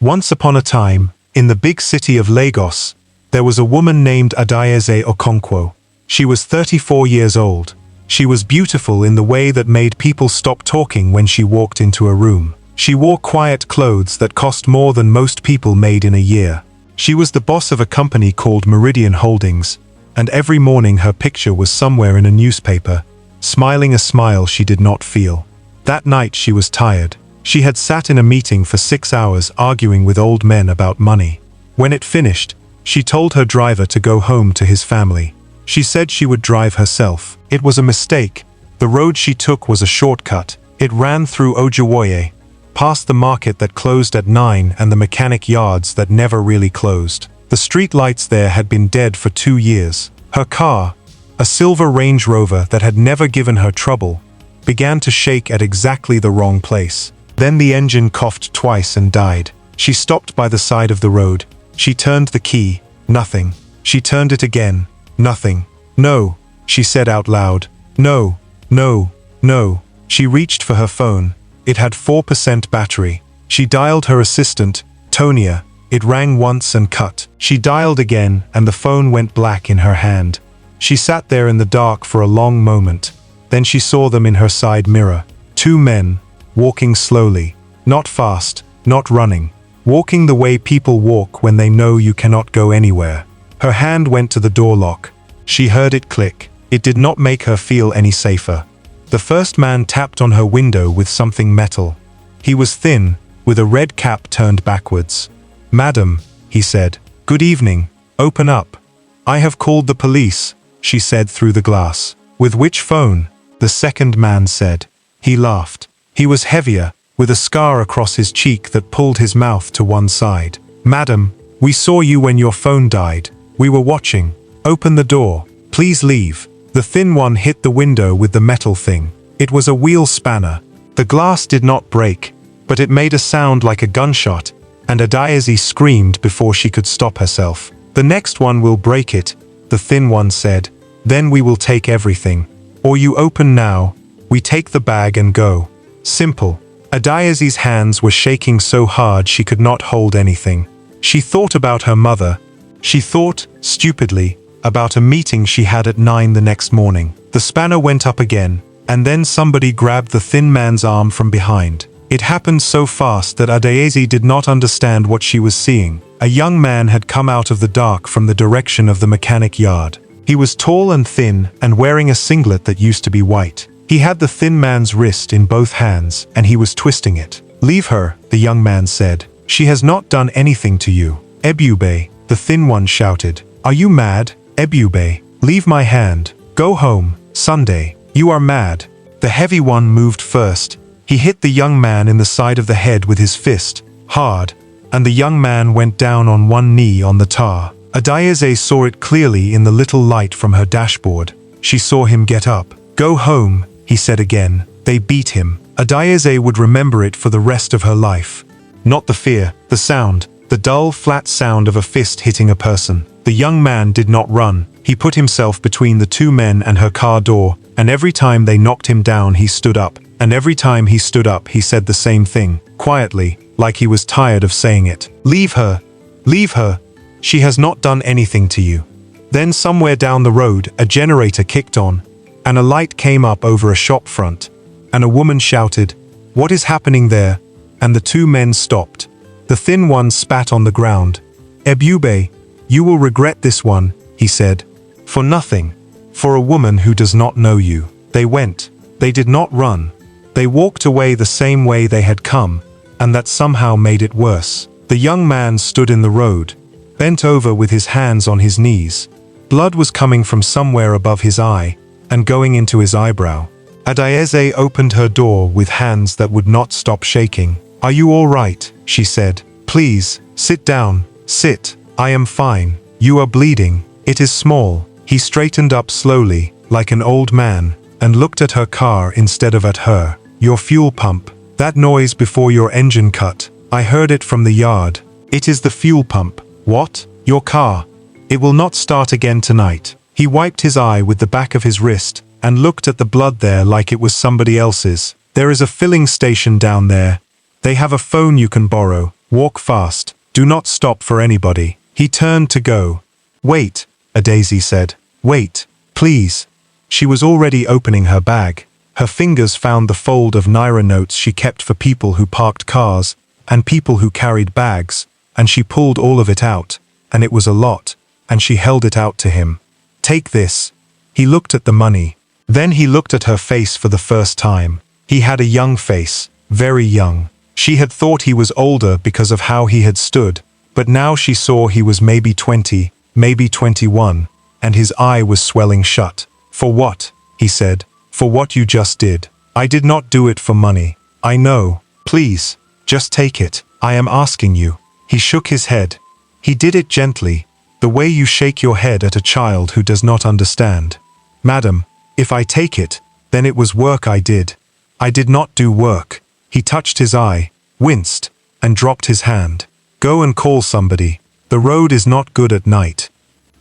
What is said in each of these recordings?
Once upon a time, in the big city of Lagos, there was a woman named Adaeze Okonkwo. She was 34 years old. She was beautiful in the way that made people stop talking when she walked into a room. She wore quiet clothes that cost more than most people made in a year. She was the boss of a company called Meridian Holdings, and every morning her picture was somewhere in a newspaper, smiling a smile she did not feel. That night she was tired. She had sat in a meeting for 6 hours arguing with old men about money. When it finished, she told her driver to go home to his family. She said she would drive herself. It was a mistake. The road she took was a shortcut. It ran through Ojuwoye, past the market that closed at 9 and the mechanic yards that never really closed. The street lights there had been dead for 2 years. Her car, a silver Range Rover that had never given her trouble, began to shake at exactly the wrong place. Then the engine coughed twice and died. She stopped by the side of the road. She turned the key. Nothing. She turned it again. Nothing. No, she said out loud. No, no, no. She reached for her phone. It had 4% battery. She dialed her assistant, Tonia. It rang once and cut. She dialed again, and the phone went black in her hand. She sat there in the dark for a long moment. Then she saw them in her side mirror. 2 men, walking slowly. Not fast, not running. Walking the way people walk when they know you cannot go anywhere. Her hand went to the door lock. She heard it click. It did not make her feel any safer. The first man tapped on her window with something metal. He was thin, with a red cap turned backwards. "Madam," he said. "Good evening. Open up." "I have called the police," she said through the glass. "With which phone?" the second man said. He laughed. He was heavier, with a scar across his cheek that pulled his mouth to one side. "Madam, we saw you when your phone died. We were watching. Open the door. Please leave." The thin one hit the window with the metal thing. It was a wheel spanner. The glass did not break, but it made a sound like a gunshot, and Adaeze screamed before she could stop herself. "The next one will break it," the thin one said. "Then we will take everything. Or you open now, we take the bag and go. Simple." Adaeze's hands were shaking so hard she could not hold anything. She thought about her mother. She thought, stupidly, about a meeting she had at 9 the next morning. The spanner went up again, and then somebody grabbed the thin man's arm from behind. It happened so fast that Adaeze did not understand what she was seeing. A young man had come out of the dark from the direction of the mechanic yard. He was tall and thin, and wearing a singlet that used to be white. He had the thin man's wrist in both hands, and he was twisting it. "Leave her," the young man said. "She has not done anything to you." "Ebube," the thin one shouted. "Are you mad? Ebube, leave my hand. Go home, Sunday. You are mad." The heavy one moved first. He hit the young man in the side of the head with his fist, hard, and the young man went down on one knee on the tar. Adaeze saw it clearly in the little light from her dashboard. She saw him get up. "Go home," he said again. They beat him. Adaeze would remember it for the rest of her life. Not the fear, the sound, the dull, flat sound of a fist hitting a person. The young man did not run. He put himself between the 2 men and her car door, and every time they knocked him down he stood up. And every time he stood up he said the same thing, quietly, like he was tired of saying it. "Leave her. Leave her. She has not done anything to you." Then somewhere down the road a generator kicked on, and a light came up over a shop front, and a woman shouted, "What is happening there?" And the 2 men stopped. The thin one spat on the ground. "Ebube, you will regret this one," he said. "For nothing. For a woman who does not know you." They went. They did not run. They walked away the same way they had come, and that somehow made it worse. The young man stood in the road, bent over with his hands on his knees. Blood was coming from somewhere above his eye, and going into his eyebrow. Adaeze opened her door with hands that would not stop shaking. "Are you all right?" she said. "Please, sit down. Sit. I am fine. You are bleeding. It is small." He straightened up slowly, like an old man, and looked at her car instead of at her. "Your fuel pump. That noise before your engine cut. I heard it from the yard. It is the fuel pump." "What? Your car? It will not start again tonight." He wiped his eye with the back of his wrist, and looked at the blood there like it was somebody else's. "There is a filling station down there. They have a phone you can borrow. Walk fast. Do not stop for anybody." He turned to go. "Wait," Daisy said. "Wait, please." She was already opening her bag. Her fingers found the fold of Naira notes she kept for people who parked cars, and people who carried bags, and she pulled all of it out, and it was a lot, and she held it out to him. "Take this." He looked at the money. Then he looked at her face for the first time. He had a young face, very young. She had thought he was older because of how he had stood, but now she saw he was maybe 20, maybe 21, and his eye was swelling shut. "For what?" he said. "For what you just did. I did not do it for money. I know. Please, just take it. I am asking you." He shook his head. He did it gently, the way you shake your head at a child who does not understand. "Madam, if I take it, then it was work I did. I did not do work." He touched his eye, winced, and dropped his hand. "Go and call somebody. The road is not good at night."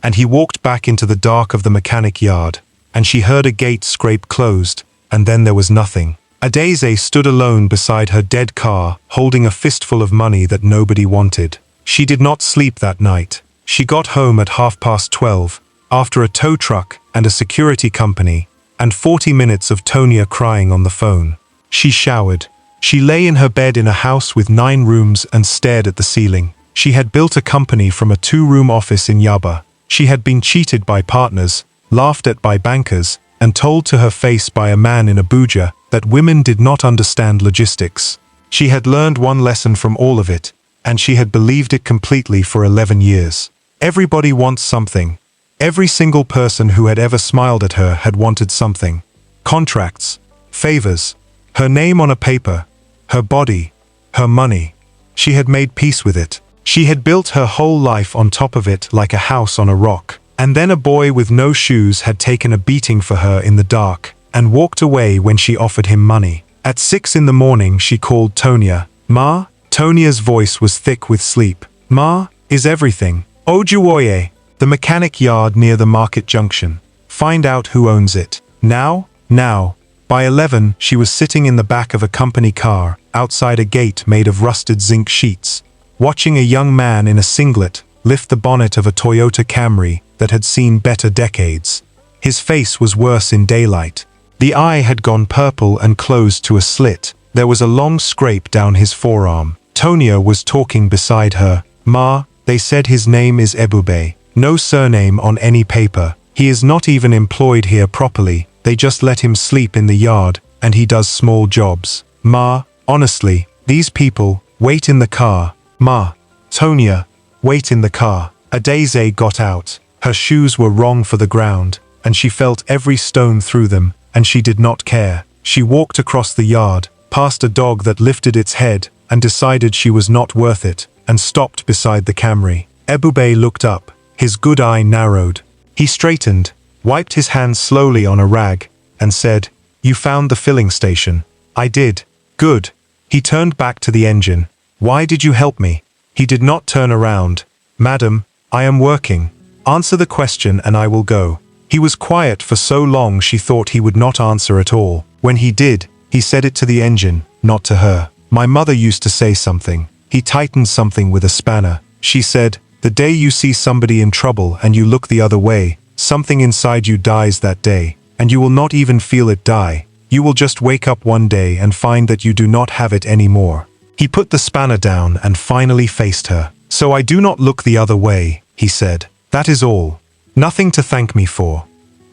And he walked back into the dark of the mechanic yard, and she heard a gate scrape closed, and then there was nothing. Adeze stood alone beside her dead car, holding a fistful of money that nobody wanted. She did not sleep that night. She got home at 12:30, after a tow truck and a security company, and 40 minutes of Tonia crying on the phone. She showered. She lay in her bed in a house with 9 rooms and stared at the ceiling. She had built a company from a 2-room office in Yaba. She had been cheated by partners, laughed at by bankers, and told to her face by a man in Abuja that women did not understand logistics. She had learned one lesson from all of it, and she had believed it completely for 11 years. Everybody wants something. Every single person who had ever smiled at her had wanted something. Contracts, favors, her name on a paper, her body, her money. She had made peace with it. She had built her whole life on top of it like a house on a rock. And then a boy with no shoes had taken a beating for her in the dark, and walked away when she offered him money. At 6 in the morning she called Tonia. "Ma?" Tonia's voice was thick with sleep. "Ma, is everything?" "Ojuwoye." "The mechanic yard near the market junction. Find out who owns it. Now? Now." By 11 she was sitting in the back of a company car, outside a gate made of rusted zinc sheets, watching a young man in a singlet lift the bonnet of a Toyota Camry that had seen better decades. His face was worse in daylight. The eye had gone purple and closed to a slit. There was a long scrape down his forearm. Tonia was talking beside her. "Ma, they said his name is Ebube. No surname on any paper. He is not even employed here properly. They just let him sleep in the yard, and he does small jobs. Ma, honestly, these people, wait in the car. Ma." "Tonia, wait in the car." Adeze got out. Her shoes were wrong for the ground, and she felt every stone through them, and she did not care. She walked across the yard, past a dog that lifted its head, and decided she was not worth it, and stopped beside the Camry. Ebube looked up. His good eye narrowed. He straightened, wiped his hands slowly on a rag, and said, "You found the filling station." "I did." "Good." He turned back to the engine. "Why did you help me?" He did not turn around. "Madam, I am working. Answer the question and I will go." He was quiet for so long she thought he would not answer at all. When he did, he said it to the engine, not to her. "My mother used to say something." He tightened something with a spanner. She said, "The day you see somebody in trouble and you look the other way, something inside you dies that day, and you will not even feel it die. You will just wake up one day and find that you do not have it anymore." He put the spanner down and finally faced her. "So I do not look the other way," he said. "That is all. Nothing to thank me for."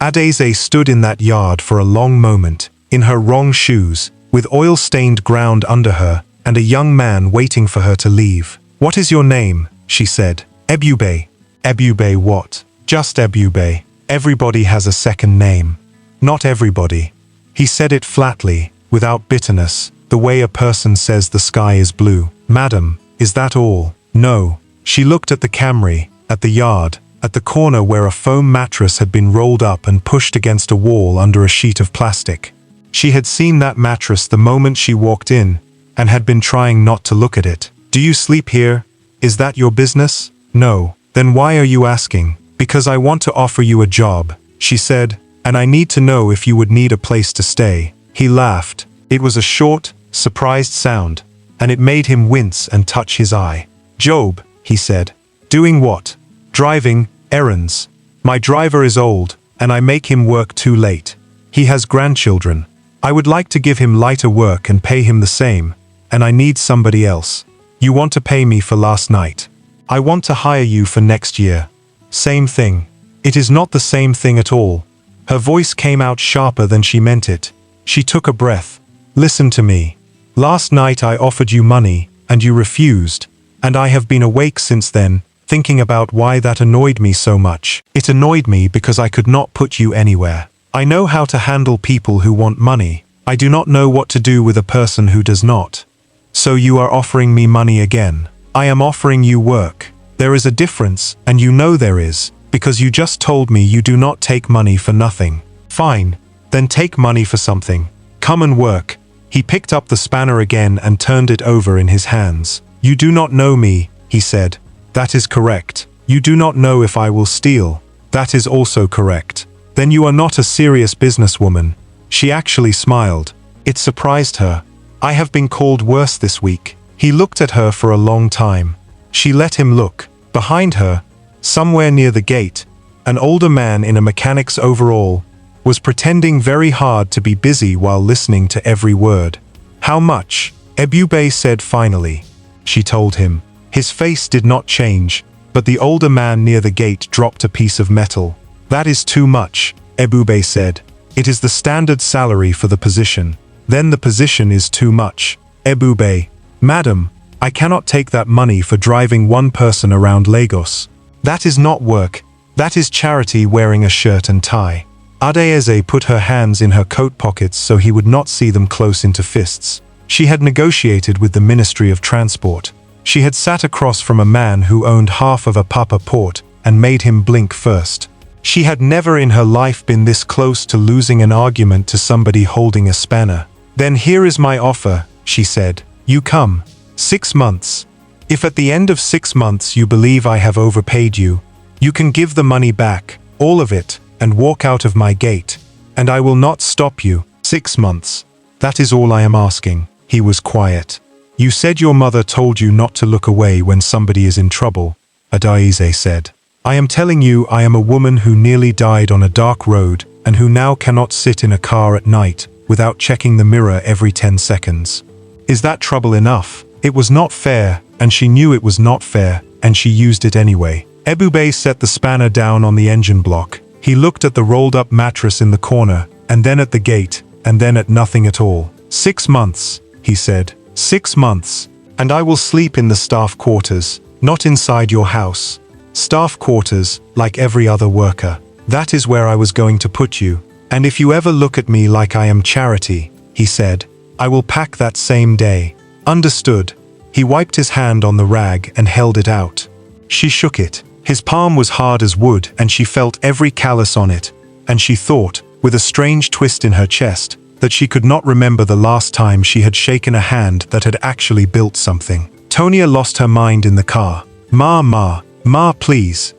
Adeze stood in that yard for a long moment, in her wrong shoes, with oil-stained ground under her, and a young man waiting for her to leave. "What is your name?" she said. "Ebube." "Ebube what?" "Just Ebube. Everybody has a second name." "Not everybody." He said it flatly, without bitterness, the way a person says the sky is blue. "Madam, is that all?" "No." She looked at the Camry, at the yard, at the corner where a foam mattress had been rolled up and pushed against a wall under a sheet of plastic. She had seen that mattress the moment she walked in, and had been trying not to look at it. "Do you sleep here? Is that your business?" "No." "Then why are you asking?" "Because I want to offer you a job," she said, "and I need to know if you would need a place to stay." He laughed. It was a short, surprised sound. and it made him wince and touch his eye. "Job," he said. "Doing what?" "Driving errands. My driver is old, and I make him work too late. He has grandchildren. I would like to give him lighter work and pay him the same, and I need somebody else. You want to pay me for last night. I want to hire you for next year." "Same thing." "It is not the same thing at all." Her voice came out sharper than she meant it. She took a breath. "Listen to me. Last night I offered you money, and you refused, and I have been awake since then, thinking about why that annoyed me so much. It annoyed me because I could not put you anywhere. I know how to handle people who want money. I do not know what to do with a person who does not. So you are offering me money again. I am offering you work. There is a difference, and you know there is, because you just told me you do not take money for nothing. Fine, then take money for something. Come and work." He picked up the spanner again and turned it over in his hands. "You do not know me," he said. "That is correct. You do not know if I will steal. That is also correct. Then you are not a serious businesswoman." She actually smiled. It surprised her. "I have been called worse this week." He looked at her for a long time. She let him look. Behind her, somewhere near the gate, an older man in a mechanic's overall was pretending very hard to be busy while listening to every word. "How much?" Ebube said finally. She told him. His face did not change, but the older man near the gate dropped a piece of metal. "That is too much," Ebube said. "It is the standard salary for the position. Then the position is too much." Ebube, "Madam, I cannot take that money for driving one person around Lagos. That is not work. That is charity wearing a shirt and tie." Adaeze put her hands in her coat pockets so he would not see them close into fists. She had negotiated with the Ministry of Transport. She had sat across from a man who owned half of a Papa port and made him blink first. She had never in her life been this close to losing an argument to somebody holding a spanner. "Then here is my offer," she said. "You come. 6 months. If at the end of 6 months you believe I have overpaid you, you can give the money back, all of it, and walk out of my gate, and I will not stop you. 6 months. That is all I am asking." He was quiet. "You said your mother told you not to look away when somebody is in trouble," Adaeze said. "I am telling you I am a woman who nearly died on a dark road and who now cannot sit in a car at night without checking the mirror every 10 seconds. Is that trouble enough?" It was not fair, and she knew it was not fair, and she used it anyway. Ebube set the spanner down on the engine block. He looked at the rolled-up mattress in the corner, and then at the gate, and then at nothing at all. 6 months, he said. 6 months. And I will sleep in the staff quarters, not inside your house. Staff quarters, like every other worker. That is where I was going to put you. And if you ever look at me like I am charity, he said, I will pack that same day. Understood. He wiped his hand on the rag and held it out. She shook it. His palm was hard as wood, and she felt every callus on it, and she thought, with a strange twist in her chest, that she could not remember the last time she had shaken a hand that had actually built something. Tonia lost her mind in the car. Ma, please,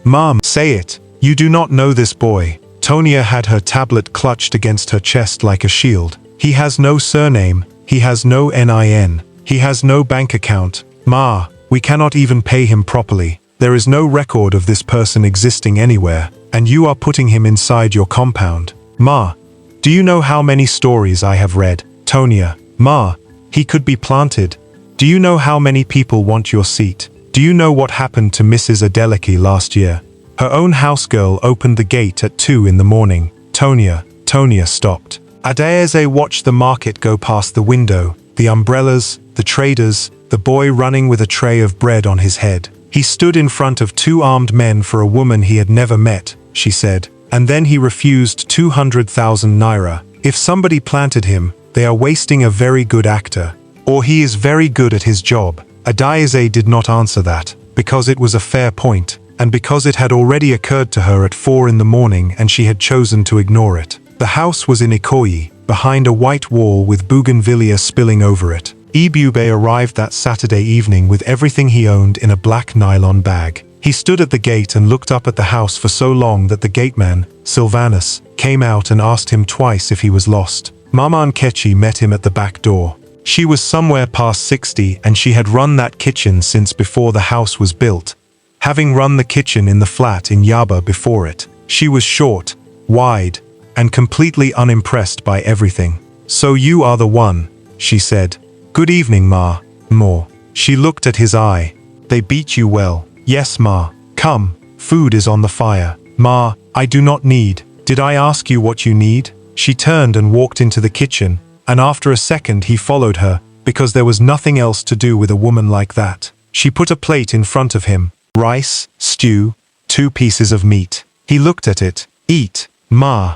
Mom, say it. You do not know this boy. Tonia had her tablet clutched against her chest like a shield. He has no surname, he has no NIN, he has no bank account. Ma, we cannot even pay him properly. There is no record of this person existing anywhere, and you are putting him inside your compound. Ma, do you know how many stories I have read? Tonia, Ma, he could be planted. Do you know how many people want your seat? Do you know what happened to Mrs. Adeleke last year? Her own housegirl opened the gate at 2 in the morning. Tonia stopped. Adaeze watched the market go past the window, the umbrellas, the traders, the boy running with a tray of bread on his head. He stood in front of 2 armed men for a woman he had never met, she said, and then he refused 200,000 naira. If somebody planted him, they are wasting a very good actor. Or he is very good at his job. Adaeze did not answer that, because it was a fair point, and because it had already occurred to her at 4 in the morning and she had chosen to ignore it. The house was in Ikoyi, behind a white wall with bougainvillea spilling over it. Ebube arrived that Saturday evening with everything he owned in a black nylon bag. He stood at the gate and looked up at the house for so long that the gateman, Silvanus, came out and asked him twice if he was lost. Mama Nkechi met him at the back door. She was somewhere past 60 and she had run that kitchen since before the house was built. Having run the kitchen in the flat in Yaba before it, she was short, wide, and completely unimpressed by everything. "So you are the one," she said. "Good evening, Ma." More. She looked at his eye. "They beat you well." "Yes, Ma. Come, food is on the fire." "Ma, I do not need. Did I ask you what you need?" She turned and walked into the kitchen, and after a second he followed her, because there was nothing else to do with a woman like that. She put a plate in front of him. Rice, stew, 2 pieces of meat. He looked at it. "Eat, Ma.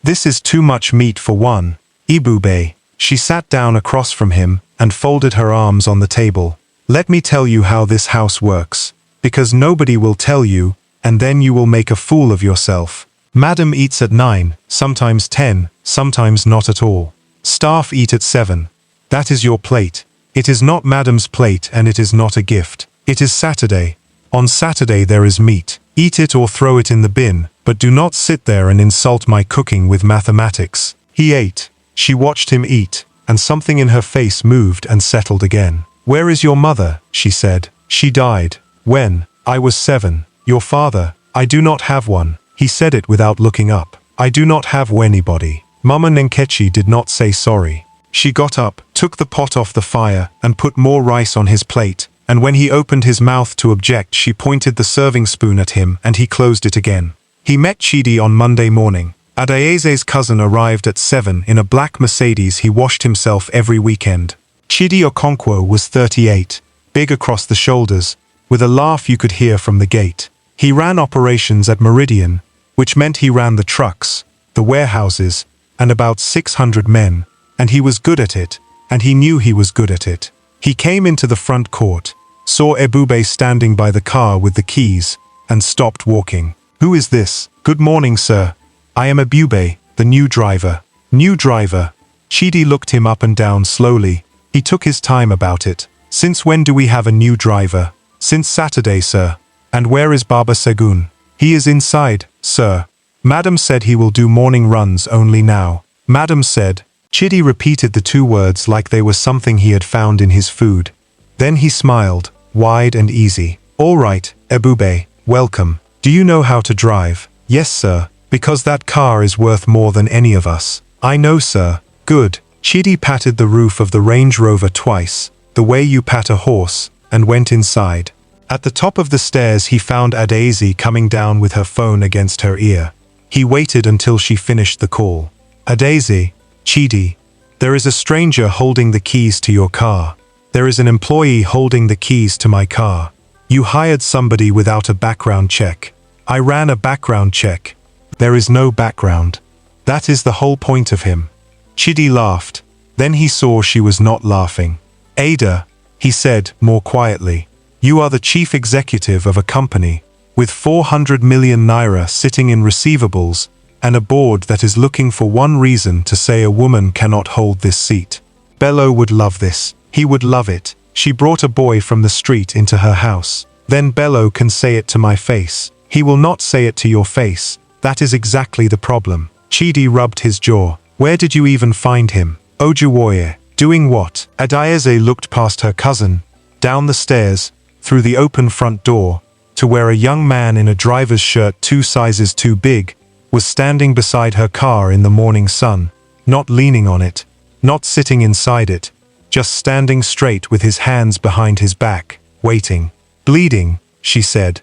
This is too much meat for one." "Ibube." She sat down across from him and folded her arms on the table. "Let me tell you how this house works, because nobody will tell you, and then you will make a fool of yourself. Madam eats at 9, sometimes 10, sometimes not at all. Staff eat at 7. That is your plate. It is not Madam's plate and it is not a gift. It is Saturday. On Saturday there is meat. Eat it or throw it in the bin, but do not sit there and insult my cooking with mathematics." He ate. She watched him eat, and something in her face moved and settled again. "Where is your mother?" she said. "She died. When? I was 7. Your father?" "I do not have one." He said it without looking up. "I do not have anybody." Mama Nenkechi did not say sorry. She got up, took the pot off the fire, and put more rice on his plate, and when he opened his mouth to object she pointed the serving spoon at him and he closed it again. He met Chidi on Monday morning. Adaeze's cousin arrived at 7 in a black Mercedes he washed himself every weekend. Chidi Okonkwo was 38, big across the shoulders, with a laugh you could hear from the gate. He ran operations at Meridian, which meant he ran the trucks, the warehouses, and about 600 men, and he was good at it, and he knew he was good at it. He came into the front court, saw Ebube standing by the car with the keys, and stopped walking. "Who is this?" "Good morning, sir. I am Ebube, the new driver." "New driver?" Chidi looked him up and down slowly. He took his time about it. "Since when do we have a new driver?" "Since Saturday, sir." "And where is Baba Segun?" "He is inside, sir. Madam said he will do morning runs only now." "Madam said." Chidi repeated the 2 words like they were something he had found in his food. Then he smiled, wide and easy. "All right, Ebube, welcome. Do you know how to drive?" "Yes, sir, because that car is worth more than any of us." "I know, sir." "Good." Chidi patted the roof of the Range Rover twice, the way you pat a horse, and went inside. At the top of the stairs he found Adaeze coming down with her phone against her ear. He waited until she finished the call. "Adaeze, Chidi, there is a stranger holding the keys to your car. There is an employee holding the keys to my car. You hired somebody without a background check." "I ran a background check." "There is no background. That is the whole point of him." Chidi laughed. Then he saw she was not laughing. "Ada," he said more quietly, "you are the chief executive of a company, with 400 million naira sitting in receivables, and a board that is looking for one reason to say a woman cannot hold this seat. Bello would love this. He would love it. She brought a boy from the street into her house. Then Bello can say it to my face. He will not say it to your face. That is exactly the problem." Chidi rubbed his jaw. "Where did you even find him?" "Ojuwoye." "Doing what?" Adaeze looked past her cousin, down the stairs, through the open front door, to where a young man in a driver's shirt 2 sizes too big was standing beside her car in the morning sun, not leaning on it, not sitting inside it, just standing straight with his hands behind his back, waiting. "Bleeding," she said.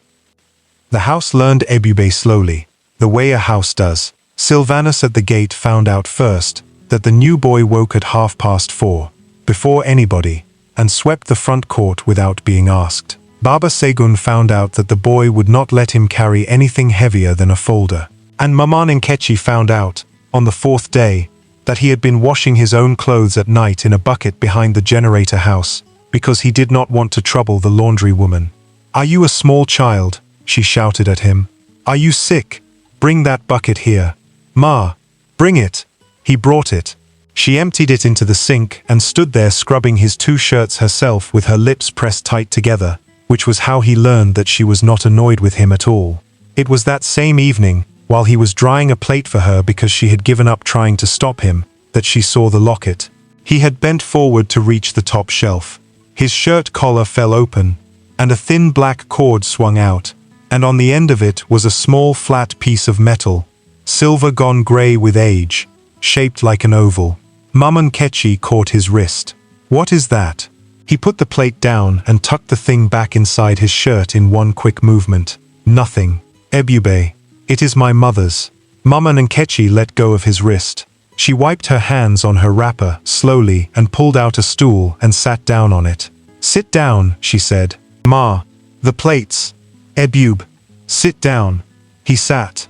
The house learned Ebube slowly, the way a house does. Sylvanus at the gate found out first that the new boy woke at 4:30, before anybody, and swept the front court without being asked. Baba Segun found out that the boy would not let him carry anything heavier than a folder. And Mama Nkechi found out, on the 4th day, that he had been washing his own clothes at night in a bucket behind the generator house, because he did not want to trouble the laundry woman. "Are you a small child?" she shouted at him. "Are you sick? Bring that bucket here. Ma, bring it." He brought it. She emptied it into the sink and stood there scrubbing his 2 shirts herself with her lips pressed tight together, which was how he learned that she was not annoyed with him at all. It was that same evening, while he was drying a plate for her because she had given up trying to stop him, that she saw the locket. He had bent forward to reach the top shelf. His shirt collar fell open, and a thin black cord swung out, and on the end of it was a small flat piece of metal, silver gone grey with age, shaped like an oval. Mama Nkechi caught his wrist. "What is that?" He put the plate down and tucked the thing back inside his shirt in one quick movement. "Nothing. Ebube. It is my mother's." Mama Nkechi let go of his wrist. She wiped her hands on her wrapper slowly and pulled out a stool and sat down on it. "Sit down," she said. "Ma. The plates. Ebube. Sit down." He sat.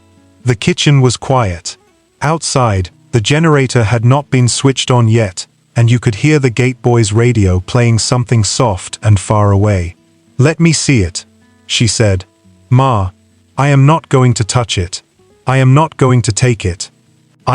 The kitchen was quiet. Outside, the generator had not been switched on yet, and you could hear the gate boy's radio playing something soft and far away. "Let me see it," she said. "Ma, I am not going to touch it. I am not going to take it.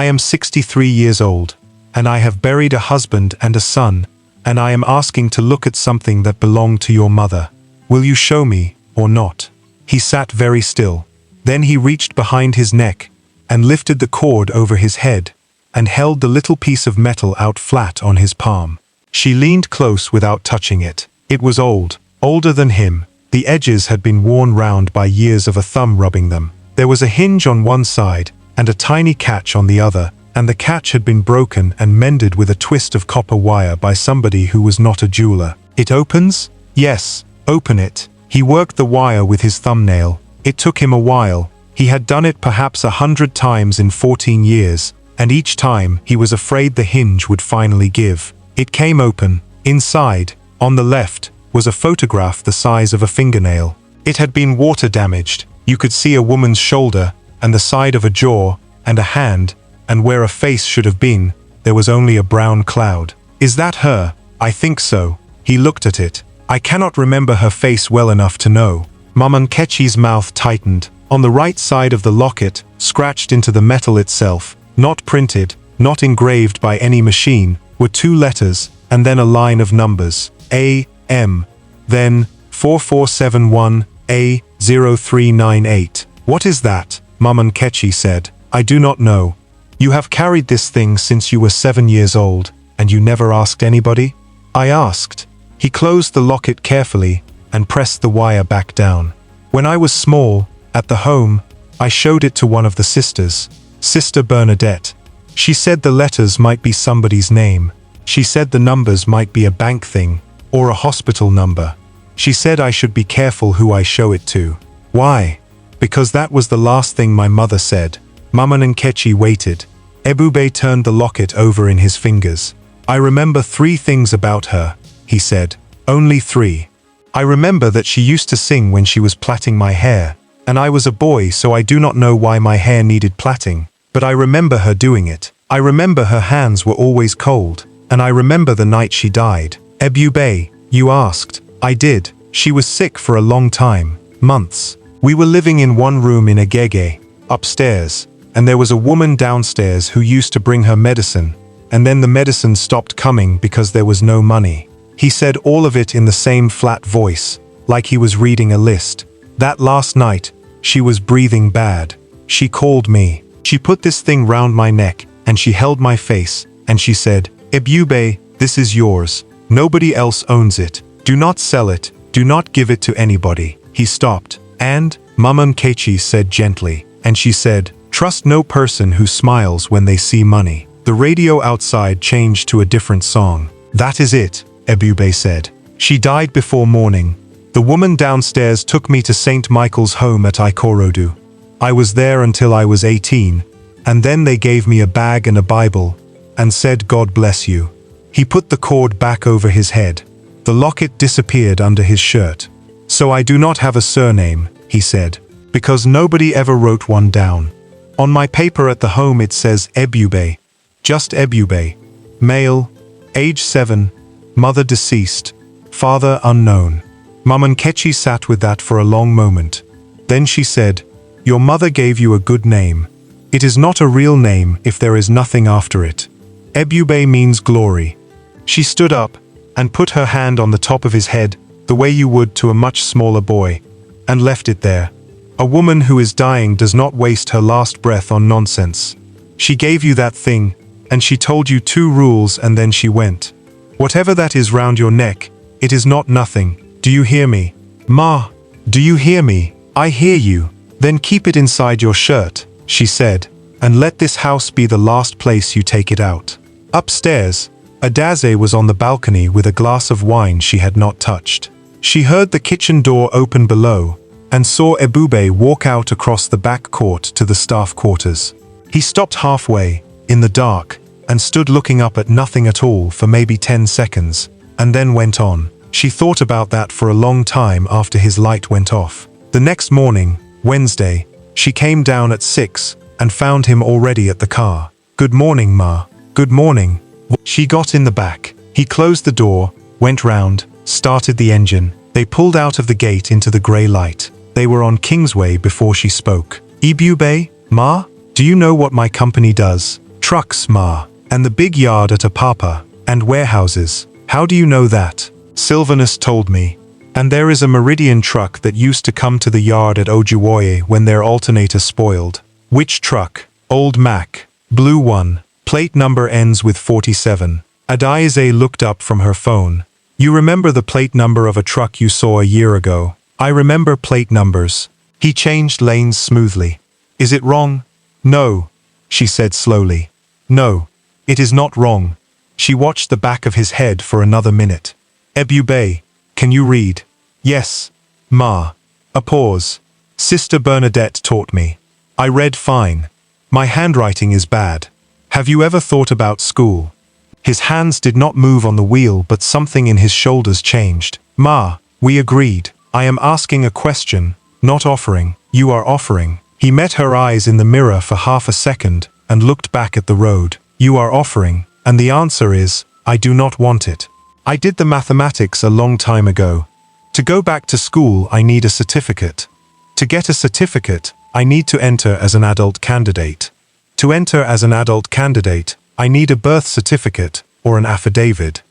I am 63 years old, and I have buried a husband and a son, and I am asking to look at something that belonged to your mother. Will you show me, or not?" He sat very still. Then he reached behind his neck, and lifted the cord over his head, and held the little piece of metal out flat on his palm. She leaned close without touching it. It was old, older than him. The edges had been worn round by years of a thumb rubbing them. There was a hinge on one side, and a tiny catch on the other, and the catch had been broken and mended with a twist of copper wire by somebody who was not a jeweler. "It opens?" "Yes, open it." He worked the wire with his thumbnail. It took him a while. He had done it perhaps 100 times in 14 years, and each time he was afraid the hinge would finally give. It came open. Inside, on the left, was a photograph the size of a fingernail. It had been water damaged. You could see a woman's shoulder, and the side of a jaw, and a hand, and where a face should have been, there was only a brown cloud. "Is that her?" "I think so." He looked at it. "I cannot remember her face well enough to know." Mama Nkechi's mouth tightened. On the right side of the locket, scratched into the metal itself, not printed, not engraved by any machine, were 2 letters, and then a line of numbers. A.M. Then 4471A0398. "What is that?" Mama Nkechi said. "I do not know. You have carried this thing since you were 7 years old, and you never asked anybody?" "I asked." He closed the locket carefully and pressed the wire back down. "When I was small, at the home, I showed it to one of the sisters, Sister Bernadette. She said the letters might be somebody's name. She said the numbers might be a bank thing, or a hospital number. She said I should be careful who I show it to." "Why?" "Because that was the last thing my mother said." Mama Nkechi waited. Ebube turned the locket over in his fingers. "I remember 3 things about her," he said. "Only 3. I remember that she used to sing when she was plaiting my hair, and I was a boy, so I do not know why my hair needed plaiting, but I remember her doing it. I remember her hands were always cold, and I remember the night she died." "Ebube, you asked." "I did. She was sick for a long time, months. We were living in one room in Agege, upstairs, and there was a woman downstairs who used to bring her medicine, and then the medicine stopped coming because there was no money." He said all of it in the same flat voice, like he was reading a list. "That last night, she was breathing bad. She called me. She put this thing round my neck, and she held my face, and she said, 'Ebube, this is yours. Nobody else owns it. Do not sell it. Do not give it to anybody.'" He stopped. "And," Mama Nkechi said gently, and she said, "Trust no person who smiles when they see money." The radio outside changed to a different song. "That is it," Ebube said. "She died before morning. The woman downstairs took me to St. Michael's home at Ikorodu. I was there until I was 18, and then they gave me a bag and a Bible, and said, 'God bless you.'" He put the cord back over his head. The locket disappeared under his shirt. "So I do not have a surname," he said, "because nobody ever wrote one down. On my paper at the home it says Ebube, just Ebube. Male, age 7, mother deceased, father unknown." Mama Nkechi sat with that for a long moment. Then she said, "Your mother gave you a good name. It is not a real name if there is nothing after it. Ebube means glory." She stood up and put her hand on the top of his head, the way you would to a much smaller boy, and left it there. "A woman who is dying does not waste her last breath on nonsense. She gave you that thing, and she told you 2 rules and then she went. Whatever that is round your neck, it is not nothing. Do you hear me? Ma, do you hear me? I hear you. Then keep it inside your shirt, she said, and let this house be the last place you take it out. Upstairs, Adaze was on the balcony with a glass of wine she had not touched. She heard the kitchen door open below and saw Ebube walk out across the back court to the staff quarters. He stopped halfway, in the dark, and stood looking up at nothing at all for maybe 10 seconds, and then went on. She thought about that for a long time after his light went off. The next morning, Wednesday, she came down at 6 and found him already at the car. Good morning, Ma. Good morning. She got in the back. He closed the door, went round, started the engine. They pulled out of the gate into the grey light. They were on Kingsway before she spoke. Ebube, Ma, do you know what my company does? Trucks, Ma, and the big yard at Apapa, and warehouses. How do you know that? Sylvanus told me. And there is a Meridian truck that used to come to the yard at Ojuwoye when their alternator spoiled. Which truck? Old Mac. Blue one. Plate number ends with 47. Adaeze looked up from her phone. You remember the plate number of a truck you saw a year ago? I remember plate numbers. He changed lanes smoothly. Is it wrong? No, she said slowly. No, it is not wrong. She watched the back of his head for another minute. Ebube, can you read? Yes, Ma. A pause. Sister Bernadette taught me. I read fine. My handwriting is bad. Have you ever thought about school? His hands did not move on the wheel, but something in his shoulders changed. Ma, we agreed. I am asking a question, not offering. You are offering. He met her eyes in the mirror for half a second and looked back at the road. You are offering, and the answer is, I do not want it. I did the mathematics a long time ago. To go back to school, I need a certificate. To get a certificate, I need to enter as an adult candidate. To enter as an adult candidate, I need a birth certificate or an affidavit.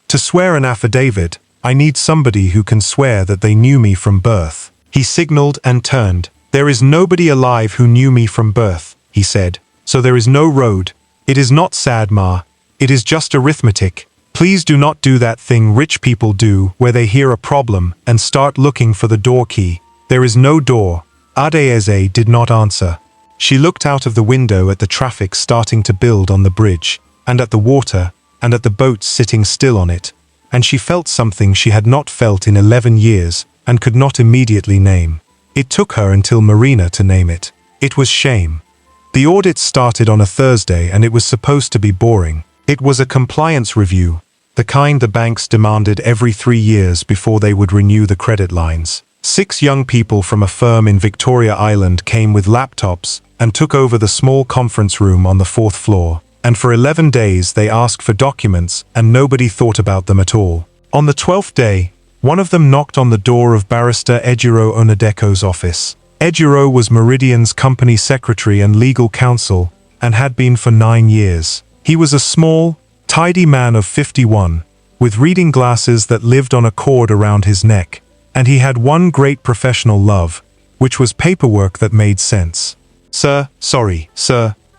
To swear an affidavit, I need somebody who can swear that they knew me from birth. He signaled and turned. There is nobody alive who knew me from birth, he said, so there is no road. It is not sad, Ma. It is just arithmetic. Please do not do that thing rich people do where they hear a problem and start looking for the door key. There is no door. Adaeze did not answer. She looked out of the window at the traffic starting to build on the bridge, and at the water, and at the boats sitting still on it, and she felt something she had not felt in 11 years and could not immediately name. It took her until Marina to name it. It was shame. The audit started on a Thursday and it was supposed to be boring. It was a compliance review, the kind the banks demanded every 3 years before they would renew the credit lines. 6 young people from a firm in Victoria Island came with laptops and took over the small conference room on the 4th floor, and for 11 days they asked for documents and nobody thought about them at all. On the 12th day, one of them knocked on the door of barrister Ejiro Onadeko's office. Ejiro was Meridian's company secretary and legal counsel, and had been for 9 years. He was a small, tidy man of 51, with reading glasses that lived on a cord around his neck, and he had one great professional love, which was paperwork that made sense. Sir,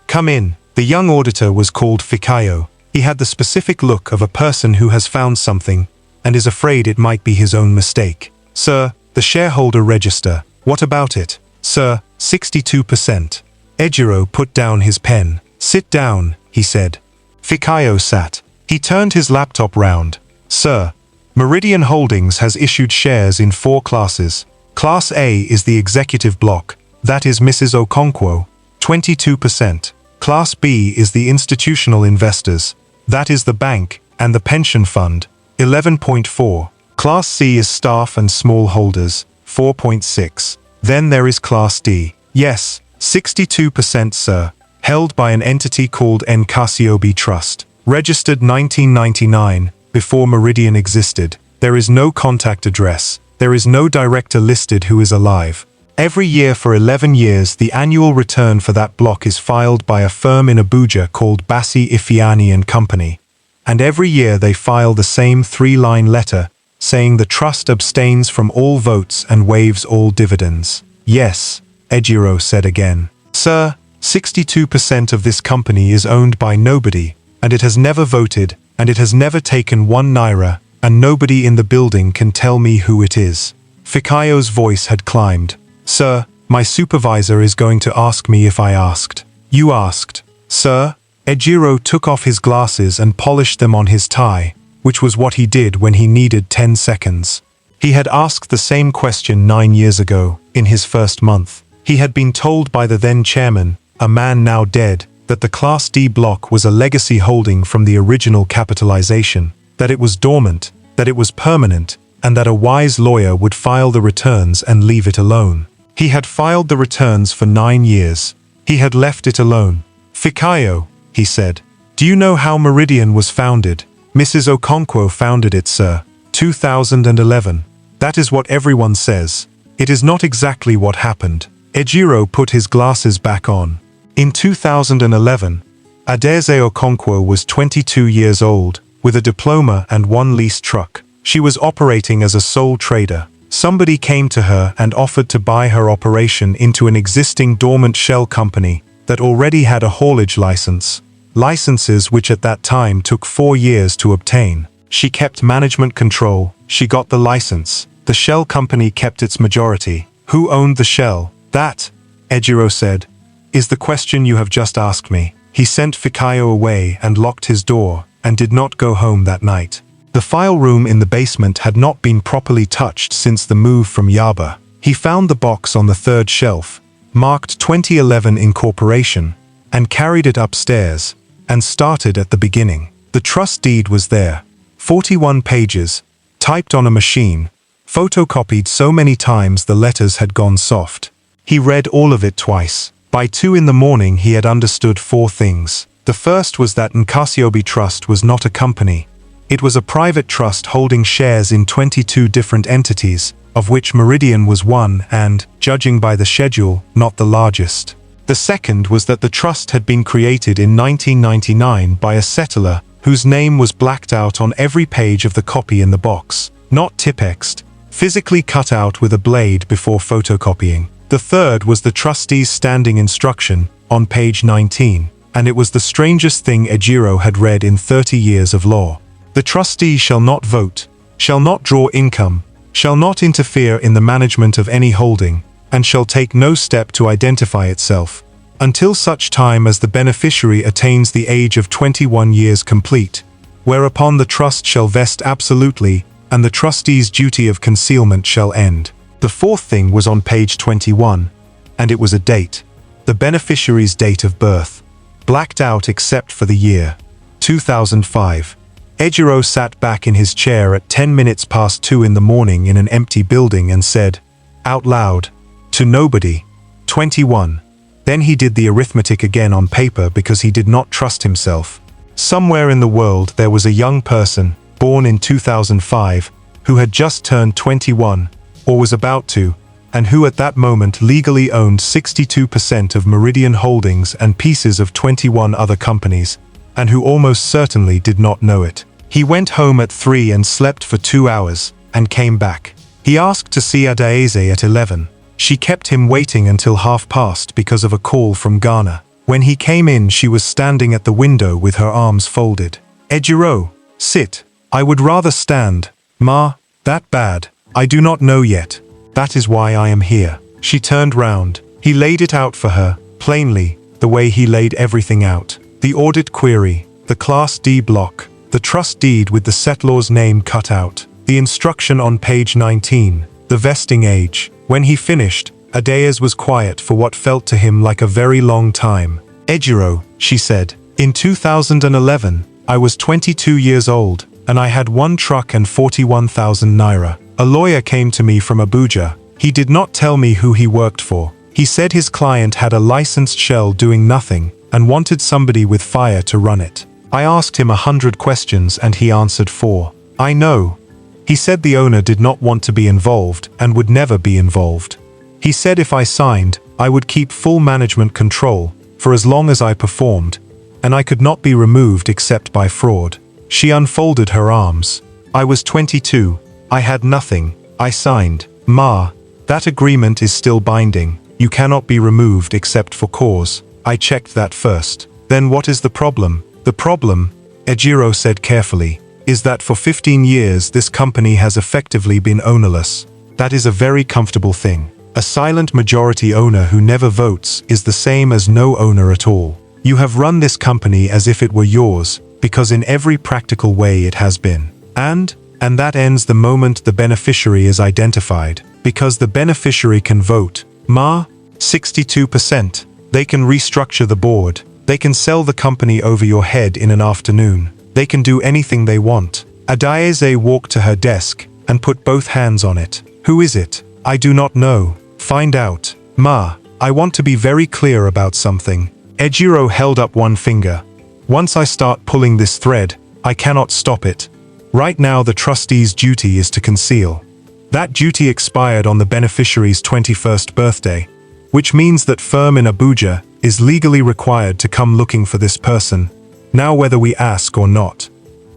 come in. The young auditor was called Fikayo. He had the specific look of a person who has found something and is afraid it might be his own mistake. Sir, the shareholder register. What about it? Sir, 62%. Ejiro put down his pen. Sit down, he said. Fikayo sat. He turned his laptop round. Sir, Meridian Holdings has issued shares in 4 classes. Class A is the executive block. That is Mrs. Okonkwo, 22%. Class B is the institutional investors. That is the bank and the pension fund, 11.4. Class C is staff and small holders, 4.6. Then there is Class D. Yes, 62%, sir. Held by an entity called Nkasiobi Trust. Registered 1999, before Meridian existed. There is no contact address. There is no director listed who is alive. Every year for 11 years, the annual return for that block is filed by a firm in Abuja called Bassi Ifiani and Company. And every year they file the same 3-line letter, saying the trust abstains from all votes and waives all dividends. Yes, Ejiro said again. Sir, 62% of this company is owned by nobody. and it has never voted, and it has never taken 1 naira, and nobody in the building can tell me who it is. Fikayo's voice had climbed. Sir, my supervisor is going to ask me if I asked. You asked. Sir? Ejiro took off his glasses and polished them on his tie, which was what he did when he needed 10 seconds. He had asked the same question 9 years ago, in his first month. He had been told by the then chairman, a man now dead, that the Class D block was a legacy holding from the original capitalization, that it was dormant, that it was permanent, and that a wise lawyer would file the returns and leave it alone. He had filed the returns for 9 years. He had left it alone. Fikayo, he said, do you know how Meridian was founded? Mrs. Okonkwo founded it, sir. 2011. That is what everyone says. It is not exactly what happened. Ejiro put his glasses back on. In 2011, Adaeze Okonkwo was 22 years old, with a diploma and 1 leased truck. She was operating as a sole trader. Somebody came to her and offered to buy her operation into an existing dormant shell company that already had a haulage license. Licenses which at that time took 4 years to obtain. She kept management control. She got the license. The shell company kept its majority. Who owned the shell? That, Ejiro said, is the question you have just asked me. He sent Fikayo away and locked his door, and did not go home that night. The file room in the basement had not been properly touched since the move from Yaba. He found the box on the 3rd shelf, marked 2011 Incorporation, and carried it upstairs, and started at the beginning. The trust deed was there. 41 pages, typed on a machine, photocopied so many times the letters had gone soft. He read all of it twice. By 2 in the morning he had understood 4 things. The first was that Nkasiobi Trust was not a company. It was a private trust holding shares in 22 different entities, of which Meridian was one and, judging by the schedule, not the largest. The second was that the trust had been created in 1999 by a settler whose name was blacked out on every page of the copy in the box, not tipexed, physically cut out with a blade before photocopying. The third was the trustee's standing instruction, on page 19, and it was the strangest thing Ejiro had read in 30 years of law. The trustee shall not vote, shall not draw income, shall not interfere in the management of any holding, and shall take no step to identify itself, until such time as the beneficiary attains the age of 21 years complete, whereupon the trust shall vest absolutely, and the trustee's duty of concealment shall end. The fourth thing was on page 21, and it was a date, the beneficiary's date of birth, blacked out except for the year, 2005. Ejiro sat back in his chair at 10 minutes past 2 in the morning in an empty building and said, out loud, to nobody, 21. Then he did the arithmetic again on paper because he did not trust himself. Somewhere in the world there was a young person, born in 2005, who had just turned 21, or was about to, and who at that moment legally owned 62% of Meridian Holdings and pieces of 21 other companies, and who almost certainly did not know it. He went home at 3 and slept for 2 hours, and came back. He asked to see Adaeze at 11. She kept him waiting until past because of a call from Ghana. When he came in, she was standing at the window with her arms folded. Ejiro, sit. I would rather stand. Ma, that bad. I do not know yet. That is why I am here. She turned round. He laid it out for her, plainly, the way he laid everything out. The audit query, the Class D block, the trust deed with the settlor's name cut out, the instruction on page 19, the vesting age. When he finished, Adaeze was quiet for what felt to him like a very long time. Ejiro, she said, in 2011, I was 22 years old, and I had 1 truck and 41,000 naira. A lawyer came to me from Abuja. He did not tell me who he worked for. He said his client had a licensed shell doing nothing, and wanted somebody with fire to run it. I asked him 100 questions and he answered 4. I know. He said the owner did not want to be involved and would never be involved. He said if I signed, I would keep full management control, for as long as I performed, and I could not be removed except by fraud. She unfolded her arms. I was 22. I had nothing. I signed. Ma, that agreement is still binding. You cannot be removed except for cause. I checked that first. Then what is the problem? The problem, Ejiro said carefully, is that for 15 years this company has effectively been ownerless. That is a very comfortable thing. A silent majority owner who never votes is the same as no owner at all. You have run this company as if it were yours, because in every practical way it has been. And that ends the moment the beneficiary is identified, because the beneficiary can vote. 62%. They can restructure the board. They can sell the company over your head in an afternoon. They can do anything they want. Adayeze walked to her desk and put both hands on it. Who is it? I do not know. Find out. Ma, I want to be very clear about something. Ejiro held up one finger. Once I start pulling this thread, I cannot stop it. Right now the trustee's duty is to conceal. That duty expired on the beneficiary's 21st birthday, which means that firm in Abuja is legally required to come looking for this person, now whether we ask or not.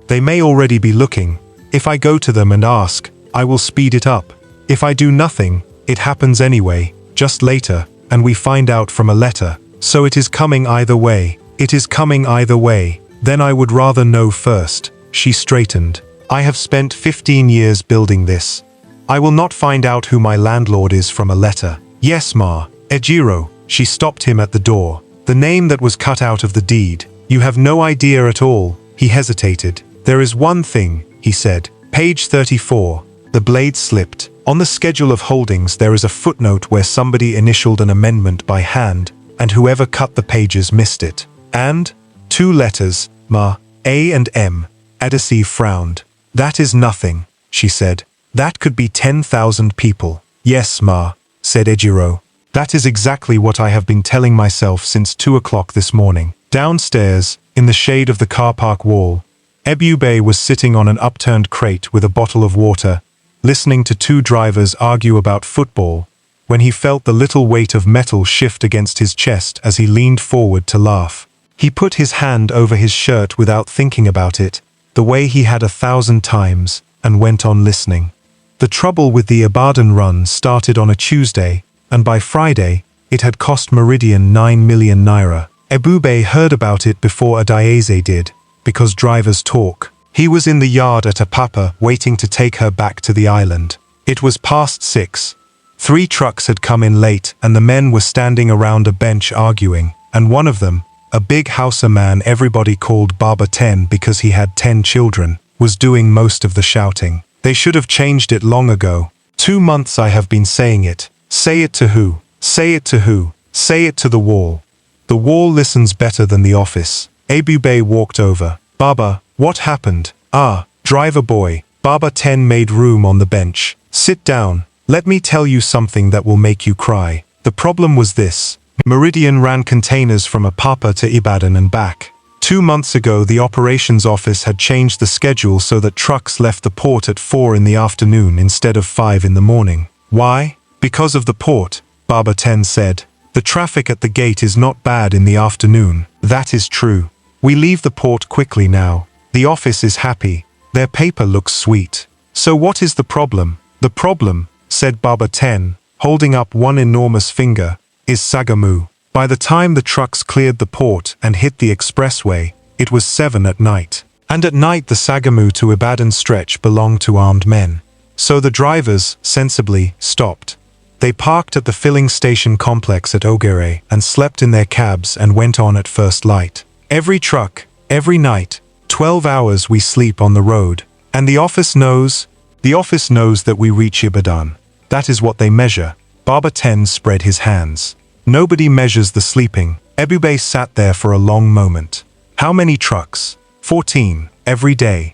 They may already be looking. If I go to them and ask, I will speed it up. If I do nothing, it happens anyway, just later, and we find out from a letter. So it is coming either way. It is coming either way. Then I would rather know first. She straightened. I have spent 15 years building this. I will not find out who my landlord is from a letter. Yes, Ma. Ejiro. She stopped him at the door. The name that was cut out of the deed. You have no idea at all. He hesitated. There is one thing, he said. Page 34. The blade slipped. On the schedule of holdings there is a footnote where somebody initialed an amendment by hand, and whoever cut the pages missed it. And 2 letters, Ma, A and M. Adesi frowned. That is nothing, she said. That could be 10,000 people. Yes, Ma, said Ejiro. That is exactly what I have been telling myself since 2 o'clock this morning. Downstairs, in the shade of the car park wall, Ebube was sitting on an upturned crate with a bottle of water, listening to 2 drivers argue about football, when he felt the little weight of metal shift against his chest as he leaned forward to laugh. He put his hand over his shirt without thinking about it, the way he had 1,000 times, and went on listening. The trouble with the Ibadan run started on a Tuesday, and by Friday, it had cost Meridian 9 million naira. Ebube heard about it before Adayeze did, because drivers talk. He was in the yard at Apapa waiting to take her back to the island. It was past 6. 3 trucks had come in late and the men were standing around a bench arguing, and one of them, a big Hausa man everybody called Baba 10 because he had 10 children, was doing most of the shouting. They should have changed it long ago. 2 months I have been saying it. Say it to who? Say it to who? Say it to the wall. The wall listens better than the office. Ebube walked over. Baba, what happened? Ah, driver boy. Baba 10 made room on the bench. Sit down. Let me tell you something that will make you cry. The problem was this. Meridian ran containers from Apapa to Ibadan and back. 2 months ago the operations office had changed the schedule so that trucks left the port at 4 in the afternoon instead of 5 in the morning. Why? Because of the port, Baba 10 said. The traffic at the gate is not bad in the afternoon. That is true. We leave the port quickly now. The office is happy. Their paper looks sweet. So what is the problem? The problem, said Baba 10, holding up one enormous finger, is Sagamu. By the time the trucks cleared the port and hit the expressway, it was 7 at night. And at night the Sagamu to Ibadan stretch belonged to armed men. So the drivers, sensibly, stopped. They parked at the filling station complex at Ogere and slept in their cabs and went on at first light. Every truck, every night, 12 hours we sleep on the road. And the office knows that we reach Ibadan. That is what they measure. Baba 10 spread his hands. Nobody measures the sleeping. Ebube sat there for a long moment. How many trucks? 14. Every day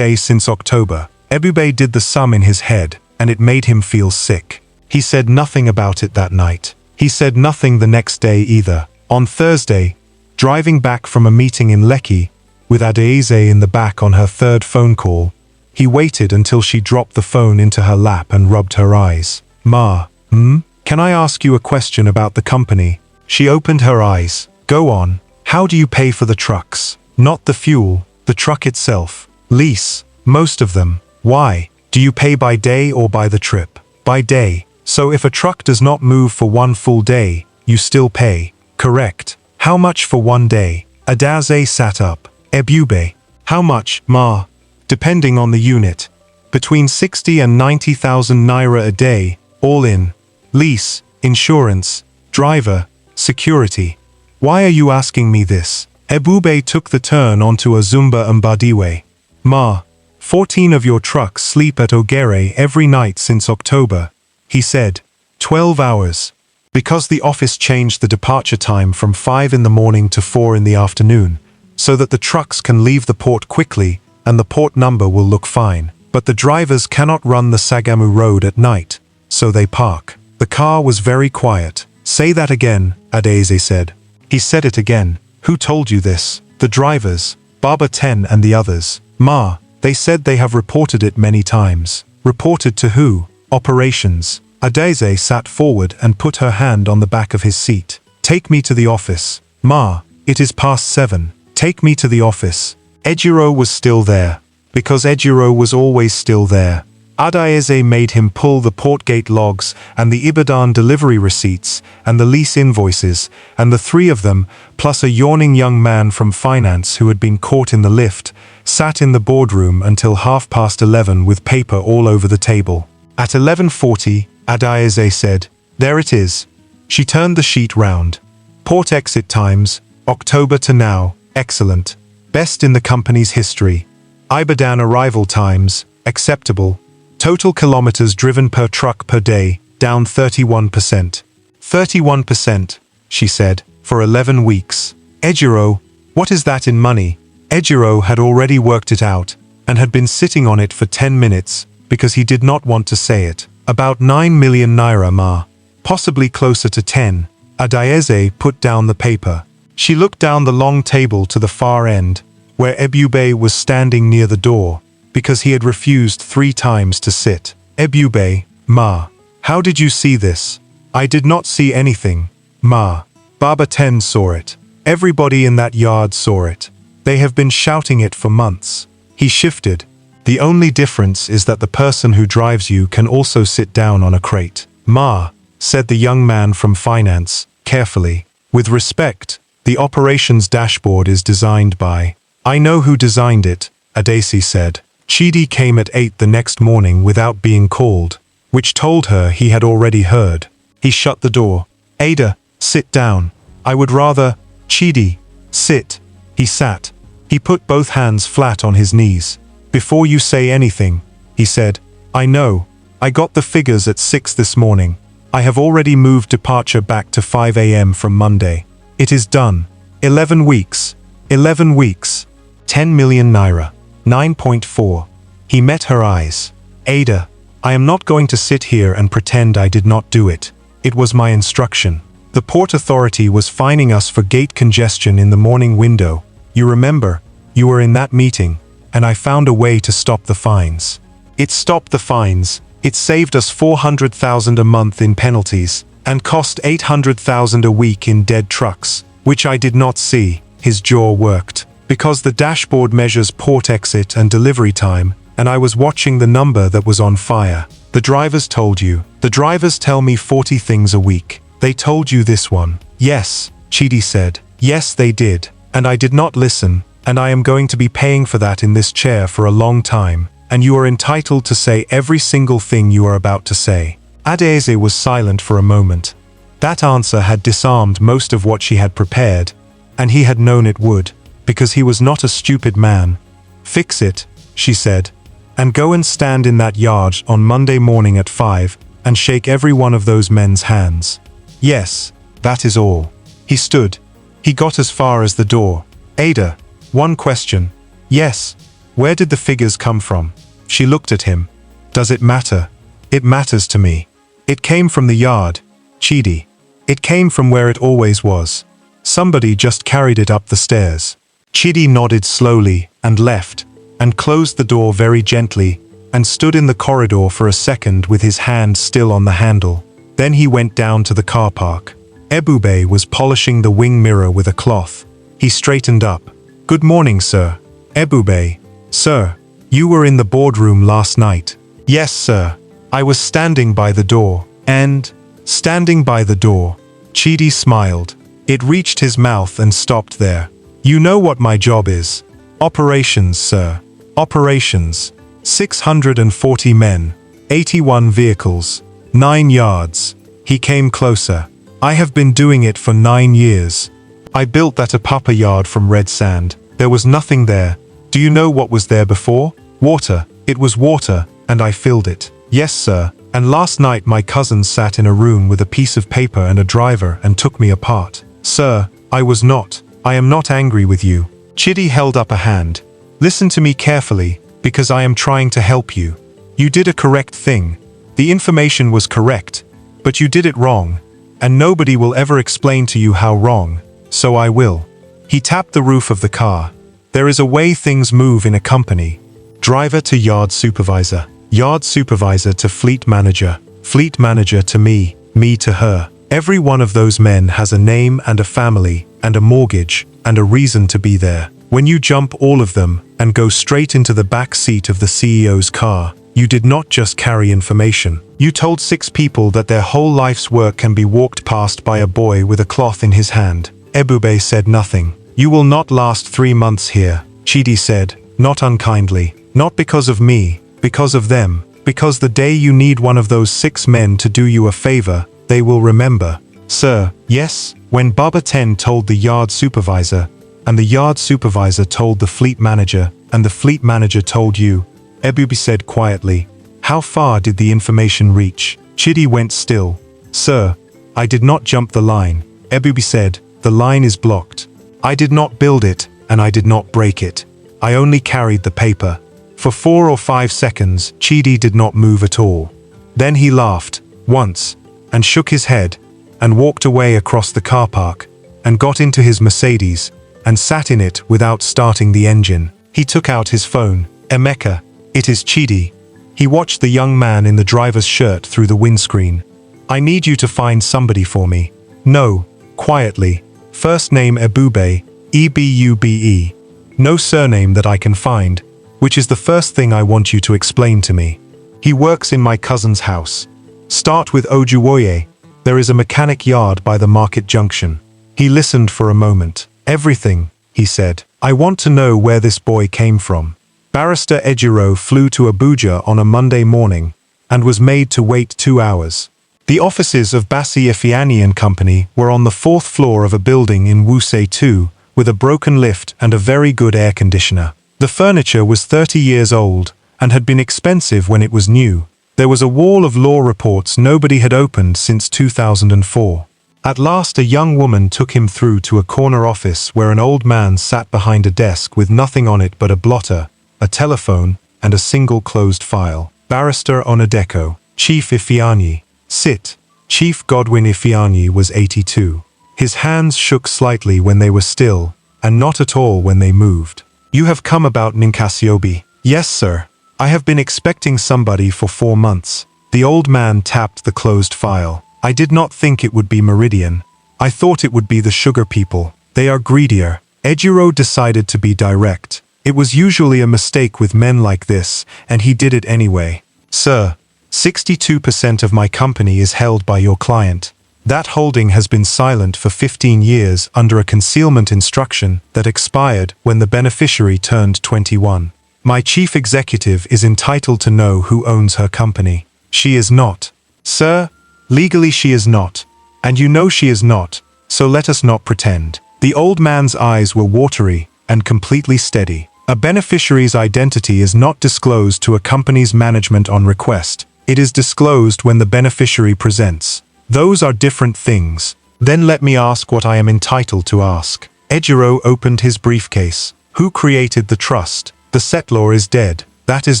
since October. Ebube did the sum in his head, and it made him feel sick. He said nothing about it that night. He said nothing the next day either. On Thursday, driving back from a meeting in Lekki, with Adayeze in the back on her 3rd phone call, he waited until she dropped the phone into her lap and rubbed her eyes. Ma, can I ask you a question about the company? She opened her eyes. Go on. How do you pay for the trucks? Not the fuel, the truck itself. Lease, most of them. Why? Do you pay by day or by the trip? By day. So if a truck does not move for 1 full day, you still pay. Correct. How much for 1 day? Adaze sat up. Ebube. How much, ma? Depending on the unit. Between 60 and 90,000 naira a day, all in. Lease, insurance, driver, security. Why are you asking me this? Ebube took the turn onto Azumba Mbadiwe. Ma, 14 of your trucks sleep at Ogere every night since October, he said. 12 hours. Because the office changed the departure time from 5 in the morning to 4 in the afternoon, so that the trucks can leave the port quickly and the port number will look fine. But the drivers cannot run the Sagamu road at night, so they park. The car was very quiet. Say that again, Adaeze said. He said it again. Who told you this? The drivers, Baba 10 and the others. Ma, they said they have reported it many times. Reported to who? Operations. Adaeze sat forward and put her hand on the back of his seat. Take me to the office. Ma, it is past 7. Take me to the office. Ejiro was still there. Because Ejiro was always still there. Adaeze made him pull the Portgate logs and the Ibadan delivery receipts and the lease invoices, and the three of them, plus a yawning young man from finance who had been caught in the lift, sat in the boardroom until 11:30 with paper all over the table. At 11:40, Adaeze said, "There it is." She turned the sheet round. Port exit times, October to now, excellent. Best in the company's history. Ibadan arrival times, acceptable. Total kilometers driven per truck per day, down 31%. 31%, she said, for 11 weeks. Ejiro, what is that in money? Ejiro had already worked it out, and had been sitting on it for 10 minutes, because he did not want to say it. About 9 million naira, ma. Possibly closer to 10. Adaeze put down the paper. She looked down the long table to the far end, where Ebube was standing near the door, because he had refused 3 times to sit. Ebube, ma. How did you see this? I did not see anything, ma. Baba 10 saw it. Everybody in that yard saw it. They have been shouting it for months. He shifted. The only difference is that the person who drives you can also sit down on a crate. Ma, said the young man from finance, carefully. With respect, the operations dashboard is designed by... I know who designed it, Adaeze said. Chidi came at 8 the next morning without being called, which told her he had already heard. He shut the door. Ada, sit down. I would rather... Chidi, sit. He sat. He put both hands flat on his knees. Before you say anything, he said, I know. I got the figures at 6 this morning. I have already moved departure back to 5 a.m. from Monday. It is done. 11 weeks. 11 weeks. 10 million naira. 9.4. He met her eyes. Ada, I am not going to sit here and pretend I did not do it. It was my instruction. The Port Authority was fining us for gate congestion in the morning window. You remember, you were in that meeting, and I found a way to stop the fines. It stopped the fines. It saved us 400,000 a month in penalties, and cost 800,000 a week in dead trucks, which I did not see. His jaw worked. Because the dashboard measures port exit and delivery time, and I was watching the number that was on fire. The drivers told you. The drivers tell me 40 things a week. They told you this one. Yes, Chidi said. Yes, they did. And I did not listen, and I am going to be paying for that in this chair for a long time, and you are entitled to say every single thing you are about to say. Adaeze was silent for a moment. That answer had disarmed most of what she had prepared, and he had known it would. Because he was not a stupid man. Fix it, she said, and go and stand in that yard on Monday morning at 5, and shake every one of those men's hands. Yes, that is all. He stood. He got as far as the door. Ada, one question. Yes, where did the figures come from? She looked at him. Does it matter? It matters to me. It came from the yard, Chidi. It came from where it always was. Somebody just carried it up the stairs. Chidi nodded slowly and left, and closed the door very gently, and stood in the corridor for a second with his hand still on the handle. Then he went down to the car park. Ebube was polishing the wing mirror with a cloth. He straightened up. Good morning, sir. Ebube. Sir, you were in the boardroom last night. Yes, sir. I was standing by the door. And? Standing by the door. Chidi smiled. It reached his mouth and stopped there. You know what my job is. Operations, sir. Operations. 640 men. 81 vehicles. 9 yards. He came closer. I have been doing it for 9 years. I built that Apapa yard from red sand. There was nothing there. Do you know what was there before? Water. It was water, and I filled it. Yes, sir. And last night my cousins sat in a room with a piece of paper and a driver and took me apart. Sir, I was not. I am not angry with you. Chidi held up a hand. Listen to me carefully, because I am trying to help you. You did a correct thing. The information was correct, but you did it wrong, and nobody will ever explain to you how wrong, so I will. He tapped the roof of the car. There is a way things move in a company. Driver to yard supervisor. Yard supervisor to fleet manager. Fleet manager to me to her. Every one of those men has a name and a family and a mortgage and a reason to be there. When you jump all of them and go straight into the back seat of the CEO's car, you did not just carry information. You told 6 people that their whole life's work can be walked past by a boy with a cloth in his hand. Ebube said nothing. You will not last 3 months here, Chidi said, not unkindly. Not because of me, because of them, because the day you need one of those 6 men to do you a favor, they will remember. Sir, yes, when Baba 10 told the yard supervisor, and the yard supervisor told the fleet manager, and the fleet manager told you, Ebube said quietly. How far did the information reach? Chidi went still. Sir, I did not jump the line. Ebube said, the line is blocked. I did not build it, and I did not break it. I only carried the paper. For 4 or 5 seconds, Chidi did not move at all. Then he laughed, once, and shook his head, and walked away across the car park, and got into his Mercedes, and sat in it without starting the engine. He took out his phone. Emeka, it is Chidi. He watched the young man in the driver's shirt through the windscreen. I need you to find somebody for me. No, quietly. First name Ebube, Ebube. No surname that I can find, which is the first thing I want you to explain to me. He works in my cousin's house. Start with Ojuwoye. There is a mechanic yard by the market junction. He listened for a moment. Everything, he said. I want to know where this boy came from. Barrister Ejiro flew to Abuja on a Monday morning and was made to wait 2 hours. The offices of Bassi Ifiani and Company were on the 4th floor of a building in Wuse 2 with a broken lift and a very good air conditioner. The furniture was 30 years old and had been expensive when it was new. There was a wall of law reports nobody had opened since 2004. At last a young woman took him through to a corner office where an old man sat behind a desk with nothing on it but a blotter, a telephone, and a single closed file. Barrister Onadeko, Chief Ifiani. Sit. Chief Godwin Ifiani was 82. His hands shook slightly when they were still, and not at all when they moved. You have come about Ninkasiobi. Yes, sir. I have been expecting somebody for 4 months. The old man tapped the closed file. I did not think it would be Meridian. I thought it would be the sugar people. They are greedier. Ejiro decided to be direct. It was usually a mistake with men like this, and he did it anyway. Sir, 62% of my company is held by your client. That holding has been silent for 15 years under a concealment instruction that expired when the beneficiary turned 21. My chief executive is entitled to know who owns her company. She is not. Sir, legally she is not. And you know she is not, so let us not pretend. The old man's eyes were watery and completely steady. A beneficiary's identity is not disclosed to a company's management on request. It is disclosed when the beneficiary presents. Those are different things. Then let me ask what I am entitled to ask. Ejiro opened his briefcase. Who created the trust? The settlor is dead. That is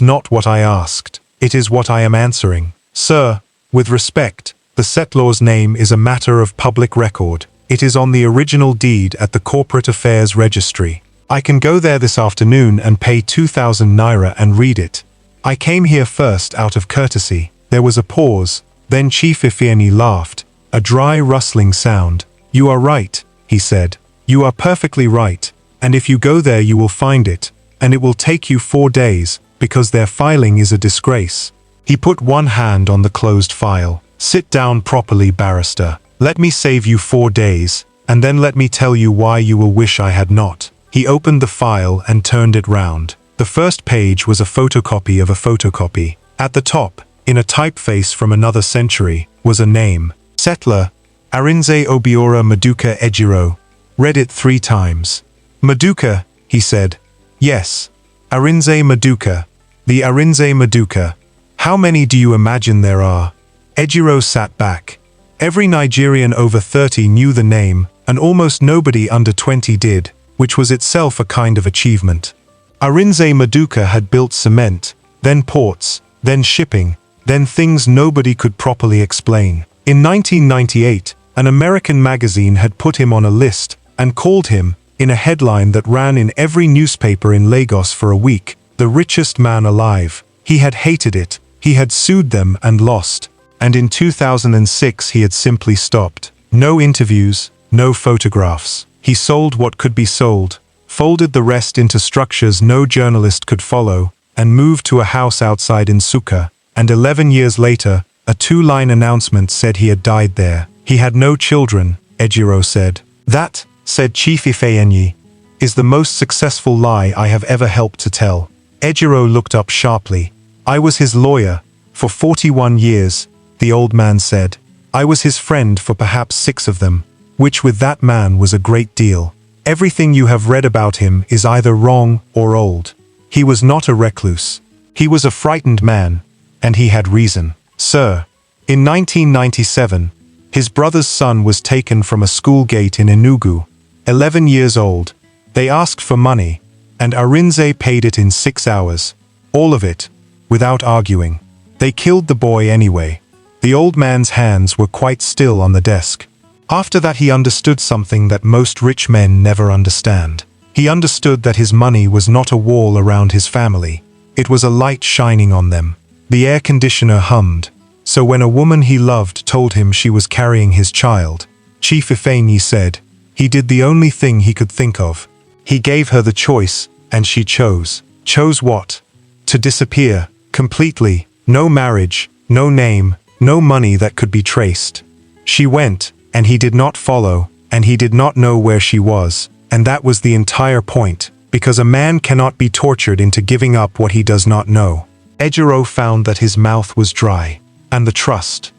not what I asked. It is what I am answering. Sir, with respect, the settlor's name is a matter of public record. It is on the original deed at the Corporate Affairs Registry. I can go there this afternoon and pay 2,000 naira and read it. I came here first out of courtesy. There was a pause. Then Chief Ifiani laughed, a dry rustling sound. You are right, he said. You are perfectly right, and if you go there you will find it, and it will take you 4 days, because their filing is a disgrace. He put one hand on the closed file. Sit down properly, barrister. Let me save you 4 days, and then let me tell you why you will wish I had not. He opened the file and turned it round. The first page was a photocopy of a photocopy. At the top, in a typeface from another century, was a name. Settler, Arinze Obiora Maduka Ejiro. Read it 3 times. Maduka, he said. Yes. Arinze Maduka. The Arinze Maduka. How many do you imagine there are? Ejiro sat back. Every Nigerian over 30 knew the name, and almost nobody under 20 did, which was itself a kind of achievement. Arinze Maduka had built cement, then ports, then shipping, then things nobody could properly explain. In 1998, an American magazine had put him on a list and called him, in a headline that ran in every newspaper in Lagos for a week, the richest man alive. He had hated it, he had sued them and lost, and in 2006 he had simply stopped. No interviews, no photographs. He sold what could be sold, folded the rest into structures no journalist could follow, and moved to a house outside Nsukka, and 11 years later, a 2-line announcement said he had died there. He had no children, Ejiro said. That, said Chief Ifeanyi, is the most successful lie I have ever helped to tell. Ejiro looked up sharply. I was his lawyer, for 41 years, the old man said. I was his friend for perhaps 6 of them, which with that man was a great deal. Everything you have read about him is either wrong or old. He was not a recluse. He was a frightened man, and he had reason. Sir, in 1997, his brother's son was taken from a school gate in Enugu, 11 years old. They asked for money, and Arinze paid it in 6 hours. All of it, without arguing. They killed the boy anyway. The old man's hands were quite still on the desk. After that he understood something that most rich men never understand. He understood that his money was not a wall around his family. It was a light shining on them. The air conditioner hummed. So when a woman he loved told him she was carrying his child, Chief Ifeanyi said, he did the only thing he could think of. He gave her the choice, and she chose. Chose what? To disappear, completely, no marriage, no name, no money that could be traced. She went, and he did not follow, and he did not know where she was, and that was the entire point, because a man cannot be tortured into giving up what he does not know. Ejiro found that his mouth was dry. And the trust.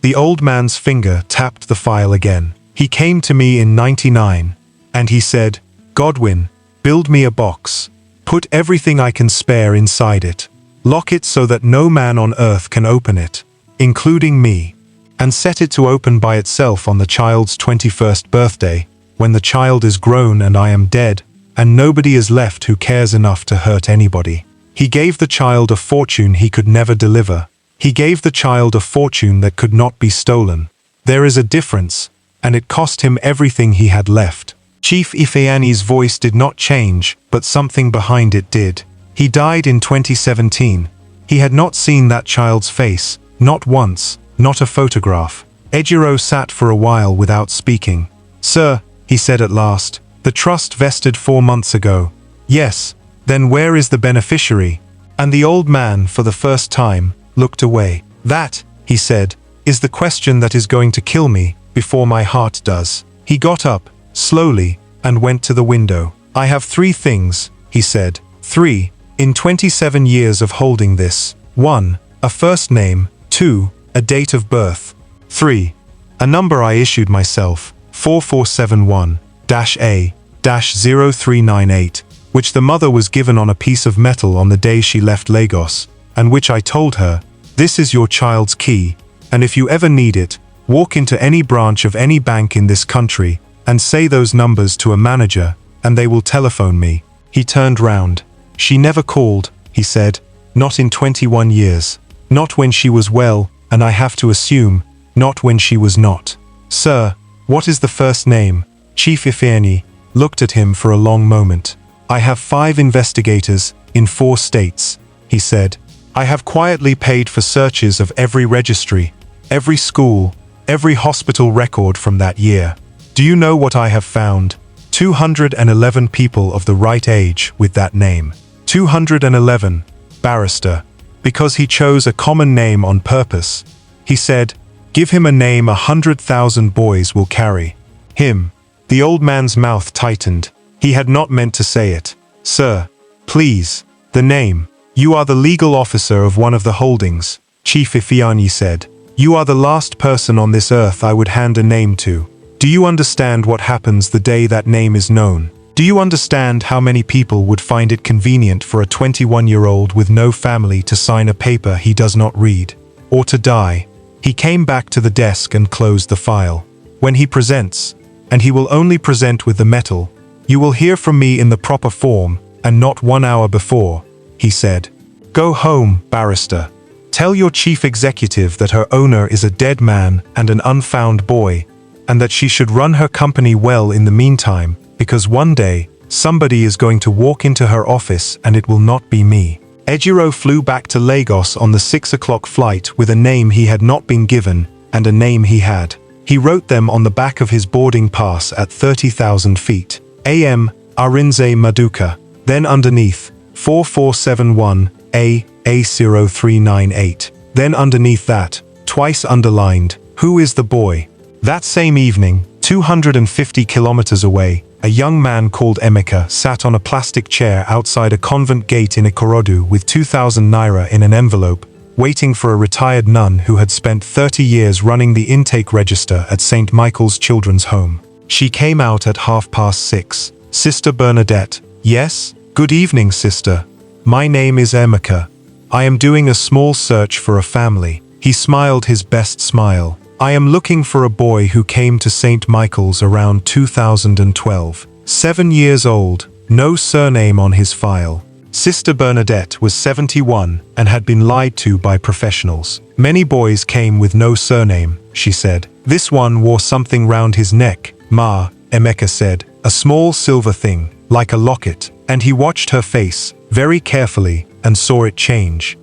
The old man's finger tapped the file again. He came to me in 99, and he said, Godwin, build me a box. Put everything I can spare inside it. Lock it so that no man on earth can open it, including me. And set it to open by itself on the child's 21st birthday, when the child is grown and I am dead, and nobody is left who cares enough to hurt anybody. He gave the child a fortune he could never deliver. He gave the child a fortune that could not be stolen. There is a difference, and it cost him everything he had left. Chief Ifeanyi's voice did not change, but something behind it did. He died in 2017. He had not seen that child's face, not once, not a photograph. Ejiro sat for a while without speaking. Sir, he said at last, the trust vested 4 months ago. Yes, then where is the beneficiary? And the old man, for the first time, looked away. That, he said, is the question that is going to kill me before my heart does. He got up, slowly, and went to the window. I have 3 things, he said. 3, in 27 years of holding this. 1, a first name. 2, a date of birth. 3, a number I issued myself, 4471-A-0398, which the mother was given on a piece of metal on the day she left Lagos, and which I told her, this is your child's key, and if you ever need it, walk into any branch of any bank in this country, and say those numbers to a manager, and they will telephone me. He turned round. She never called, he said, not in 21 years. Not when she was well, and I have to assume, not when she was not. Sir, what is the first name? Chief Ifeanyi looked at him for a long moment. I have 5 investigators, in 4 states, he said. I have quietly paid for searches of every registry, every school, every hospital record from that year. Do you know what I have found? 211 people of the right age with that name. 211, barrister. Because he chose a common name on purpose. He said, give him a name 100,000 boys will carry. Him. The old man's mouth tightened. He had not meant to say it. Sir, please, the name. You are the legal officer of one of the holdings, Chief Ifeanyi said. You are the last person on this earth I would hand a name to. Do you understand what happens the day that name is known? Do you understand how many people would find it convenient for a 21-year-old with no family to sign a paper he does not read? Or to die? He came back to the desk and closed the file. When he presents, and he will only present with the metal, you will hear from me in the proper form, and not 1 hour before, he said. Go home, barrister. Tell your chief executive that her owner is a dead man and an unfound boy, and that she should run her company well in the meantime, because one day, somebody is going to walk into her office and it will not be me. Ejiro flew back to Lagos on the 6 o'clock flight with a name he had not been given and a name he had. He wrote them on the back of his boarding pass at 30,000 feet. AM, Arinze Maduka. Then underneath, 4471, A0398. Then underneath that, twice underlined, who is the boy? That same evening, 250 kilometers away, a young man called Emeka sat on a plastic chair outside a convent gate in Ikorodu with 2,000 naira in an envelope, waiting for a retired nun who had spent 30 years running the intake register at St. Michael's Children's Home. She came out at 6:30. Sister Bernadette. Yes? Good evening, sister. My name is Emeka. I am doing a small search for a family. He smiled his best smile. I am looking for a boy who came to St. Michael's around 2012. 7 years old, no surname on his file. Sister Bernadette was 71 and had been lied to by professionals. Many boys came with no surname, she said. This one wore something round his neck, Ma, Emeka said. A small silver thing, like a locket, and he watched her face, very carefully, and saw it change.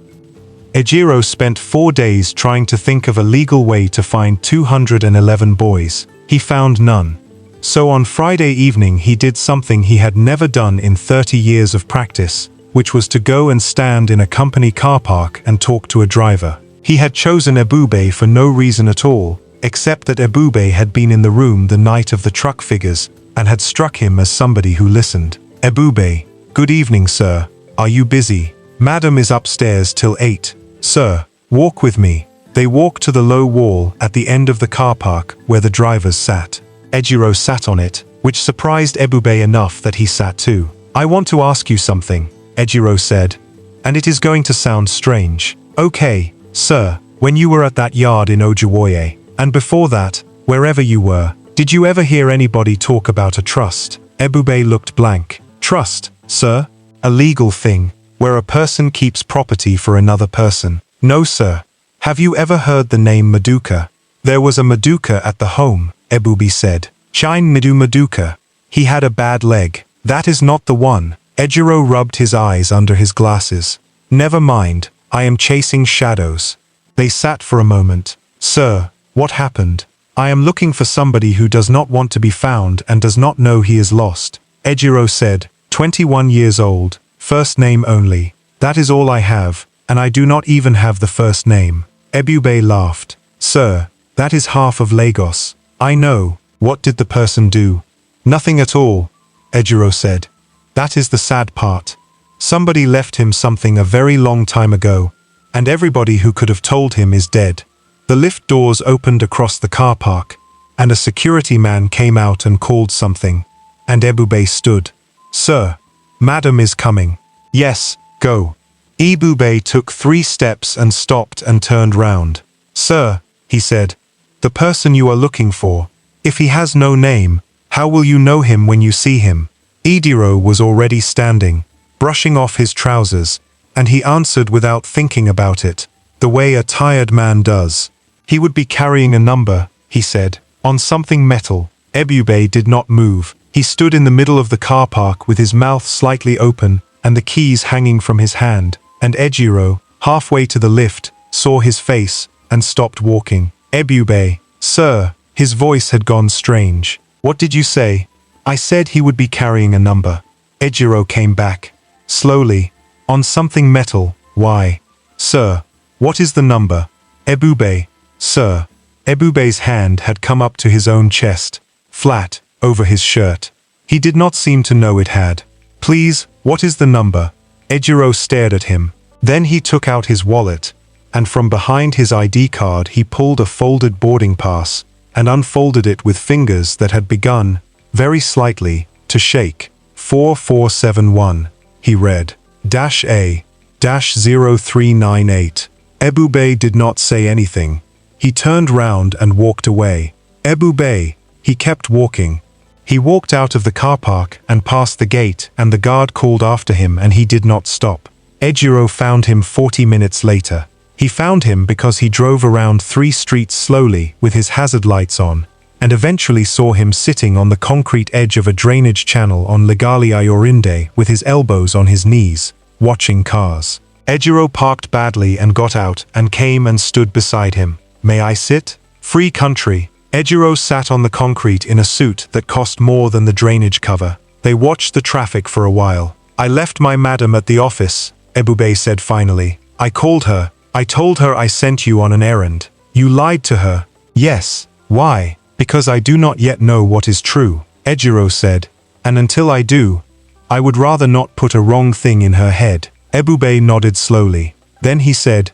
Ejiro spent 4 days trying to think of a legal way to find 211 boys. He found none. So on Friday evening he did something he had never done in 30 years of practice, which was to go and stand in a company car park and talk to a driver. He had chosen Ebube for no reason at all, except that Ebube had been in the room the night of the truck figures and had struck him as somebody who listened. Ebube, good evening, sir. Are you busy? Madam is upstairs till 8. Sir, walk with me. They walked to the low wall at the end of the car park where the drivers sat. Ejiro sat on it, which surprised Ebube enough that he sat too. I want to ask you something, Ejiro said, and it is going to sound strange. Okay, sir, when you were at that yard in Ojuwoye, and before that, wherever you were, did you ever hear anybody talk about a trust? Ebube looked blank. Trust, sir? A legal thing, where a person keeps property for another person. No, sir. Have you ever heard the name Maduka? There was a Maduka at the home, Ebube said. Chine Midu Maduka. He had a bad leg. That is not the one. Ejiro rubbed his eyes under his glasses. Never mind, I am chasing shadows. They sat for a moment. Sir, what happened? I am looking for somebody who does not want to be found and does not know he is lost. Ejiro said, 21 years old. First name only. That is all I have, and I do not even have the first name. Ebube laughed. Sir, that is half of Lagos. I know. What did the person do? Nothing at all, Ejiro said. That is the sad part. Somebody left him something a very long time ago, and everybody who could have told him is dead. The lift doors opened across the car park, and a security man came out and called something, and Ebube stood. Sir, Madam is coming. Yes, go. Ebube took 3 steps and stopped and turned round. Sir, he said, the person you are looking for, if he has no name, how will you know him when you see him? Ejiro was already standing, brushing off his trousers, and he answered without thinking about it, the way a tired man does. He would be carrying a number, he said, on something metal. Ebube did not move. He stood in the middle of the car park with his mouth slightly open and the keys hanging from his hand, and Ejiro, halfway to the lift, saw his face and stopped walking. Ebube, sir, his voice had gone strange. What did you say? I said he would be carrying a number. Ejiro came back. Slowly, on something metal. Why? Sir, what is the number? Ebube, sir. Ebube's hand had come up to his own chest, flat, over his shirt. He did not seem to know it had. Please, what is the number? Ejiro stared at him. Then he took out his wallet, and from behind his ID card he pulled a folded boarding pass and unfolded it with fingers that had begun, very slightly, to shake. 4471, he read. -A-0398. Ebube did not say anything. He turned round and walked away. Ebube, he kept walking. He walked out of the car park and past the gate, and the guard called after him, and he did not stop. Ejiro found him 40 minutes later. He found him because he drove around 3 streets slowly with his hazard lights on, and eventually saw him sitting on the concrete edge of a drainage channel on Legali Ayorinde with his elbows on his knees, watching cars. Ejiro parked badly and got out and came and stood beside him. May I sit? Free country. Ejiro sat on the concrete in a suit that cost more than the drainage cover. They watched the traffic for a while. I left my madam at the office, Ebube said finally. I called her. I told her I sent you on an errand. You lied to her. Yes. Why? Because I do not yet know what is true, Ejiro said. And until I do, I would rather not put a wrong thing in her head. Ebube nodded slowly. Then he said,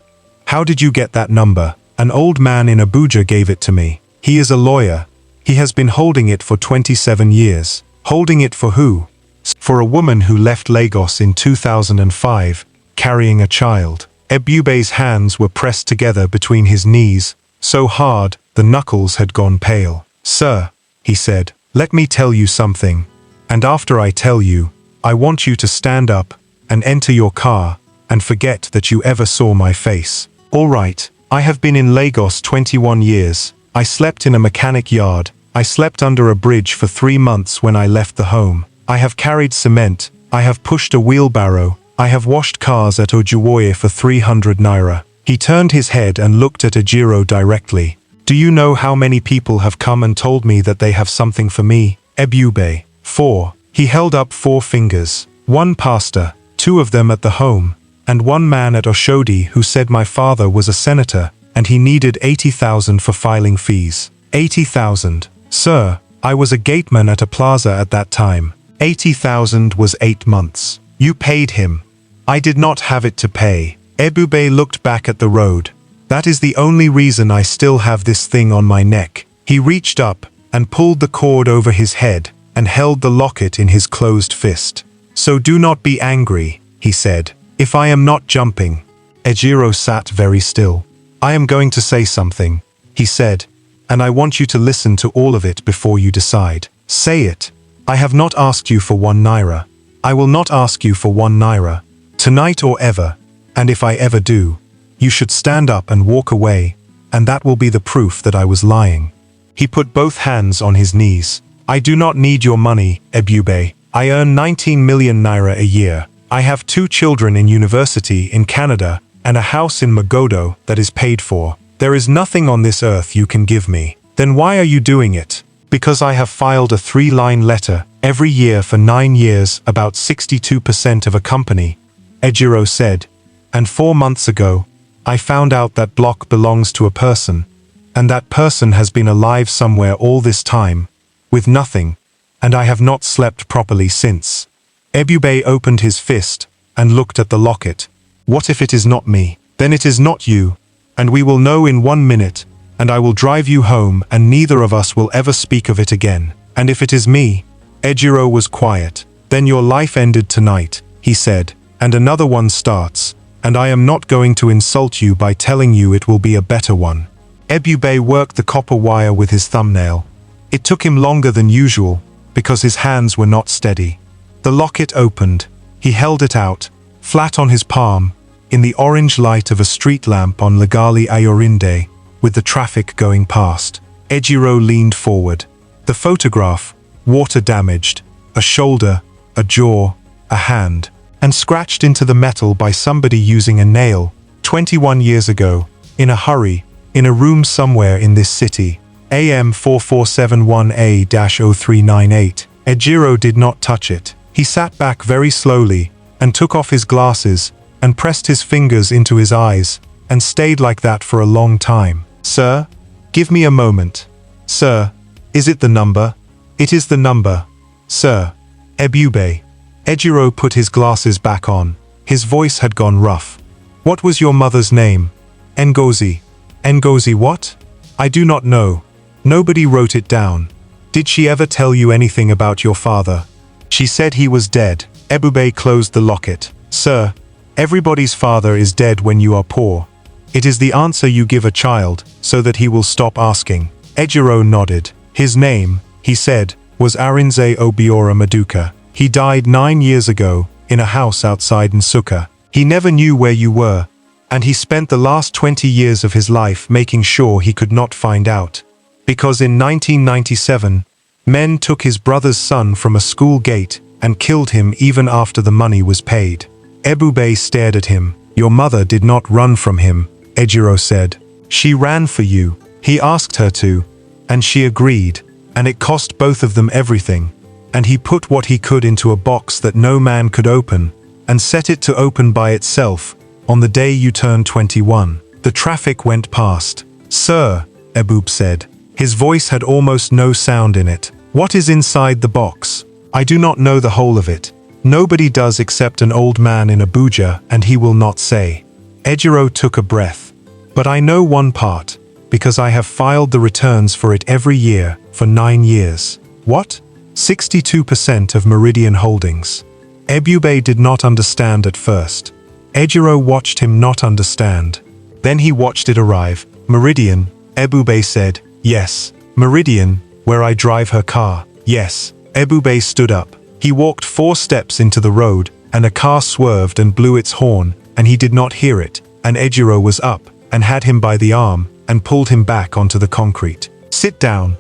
How did you get that number? An old man in Abuja gave it to me. He is a lawyer. He has been holding it for 27 years. Holding it for who? For a woman who left Lagos in 2005, carrying a child. Ebube's hands were pressed together between his knees, so hard the knuckles had gone pale. Sir, he said, let me tell you something. And after I tell you, I want you to stand up and enter your car and forget that you ever saw my face. All right, I have been in Lagos 21 years. I slept in a mechanic yard. I slept under a bridge for 3 months when I left the home. I have carried cement. I have pushed a wheelbarrow. I have washed cars at Ojuwoye for 300 naira. He turned his head and looked at Ejiro directly. Do you know how many people have come and told me that they have something for me? Ebube. 4. He held up 4 fingers. 1 pastor, 2 of them at the home, and 1 man at Oshodi who said my father was a senator, and he needed 80,000 for filing fees. 80,000. Sir, I was a gateman at a plaza at that time. 80,000 was 8 months. You paid him. I did not have it to pay. Ebube looked back at the road. That is the only reason I still have this thing on my neck. He reached up and pulled the cord over his head and held the locket in his closed fist. So do not be angry, he said, if I am not jumping. Ejiro sat very still. I am going to say something, he said, and I want you to listen to all of it before you decide. Say it. I have not asked you for 1 naira. I will not ask you for 1 naira, tonight or ever, and if I ever do, you should stand up and walk away, and that will be the proof that I was lying. He put both hands on his knees. I do not need your money, Ebube. I earn 19 million naira a year. I have 2 children in university in Canada and a house in Magodo that is paid for. There is nothing on this earth you can give me. Then why are you doing it? Because I have filed a 3-line letter every year for 9 years, about 62% of a company, Ejiro said, and 4 months ago, I found out that block belongs to a person, and that person has been alive somewhere all this time, with nothing, and I have not slept properly since. Ebube opened his fist and looked at the locket. What if it is not me? Then it is not you, and we will know in 1 minute, and I will drive you home and neither of us will ever speak of it again. And if it is me, Ejiro was quiet. Then your life ended tonight, he said, and another one starts, and I am not going to insult you by telling you it will be a better one. Ebube worked the copper wire with his thumbnail. It took him longer than usual, because his hands were not steady. The locket opened. He held it out, flat on his palm, in the orange light of a street lamp on Legali Ayorinde, with the traffic going past. Ejiro leaned forward. The photograph, water damaged, a shoulder, a jaw, a hand, and scratched into the metal by somebody using a nail, 21 years ago, in a hurry, in a room somewhere in this city. AM 4471A-0398. Ejiro did not touch it. He sat back very slowly, and took off his glasses, and pressed his fingers into his eyes, and stayed like that for a long time. Sir, give me a moment. Sir, is it the number? It is the number. Sir. Ebube. Ejiro put his glasses back on. His voice had gone rough. What was your mother's name? Ngozi. Ngozi what? I do not know. Nobody wrote it down. Did she ever tell you anything about your father? She said he was dead. Ebube closed the locket. Sir, everybody's father is dead when you are poor. It is the answer you give a child, so that he will stop asking. Ejiro nodded. His name, he said, was Arinze Obiora Maduka. He died 9 years ago, in a house outside Nsukka. He never knew where you were, and he spent the last 20 years of his life making sure he could not find out. Because in 1997, men took his brother's son from a school gate and killed him even after the money was paid. Ebube stared at him. Your mother did not run from him, Ejiro said. She ran for you. He asked her to, and she agreed, and it cost both of them everything. And he put what he could into a box that no man could open, and set it to open by itself, on the day you turned 21. The traffic went past. Sir, Ebube said. His voice had almost no sound in it. What is inside the box? I do not know the whole of it. Nobody does except an old man in Abuja, and he will not say. Ejiro took a breath. But I know one part, because I have filed the returns for it every year, for 9 years. What? 62% of Meridian Holdings. Ebube did not understand at first. Ejiro watched him not understand. Then he watched it arrive. Meridian, Ebube said. Yes. Meridian, where I drive her car. Yes. Ebube stood up. He walked 4 steps into the road, and a car swerved and blew its horn, and he did not hear it, and Ejiro was up, and had him by the arm, and pulled him back onto the concrete. Sit down,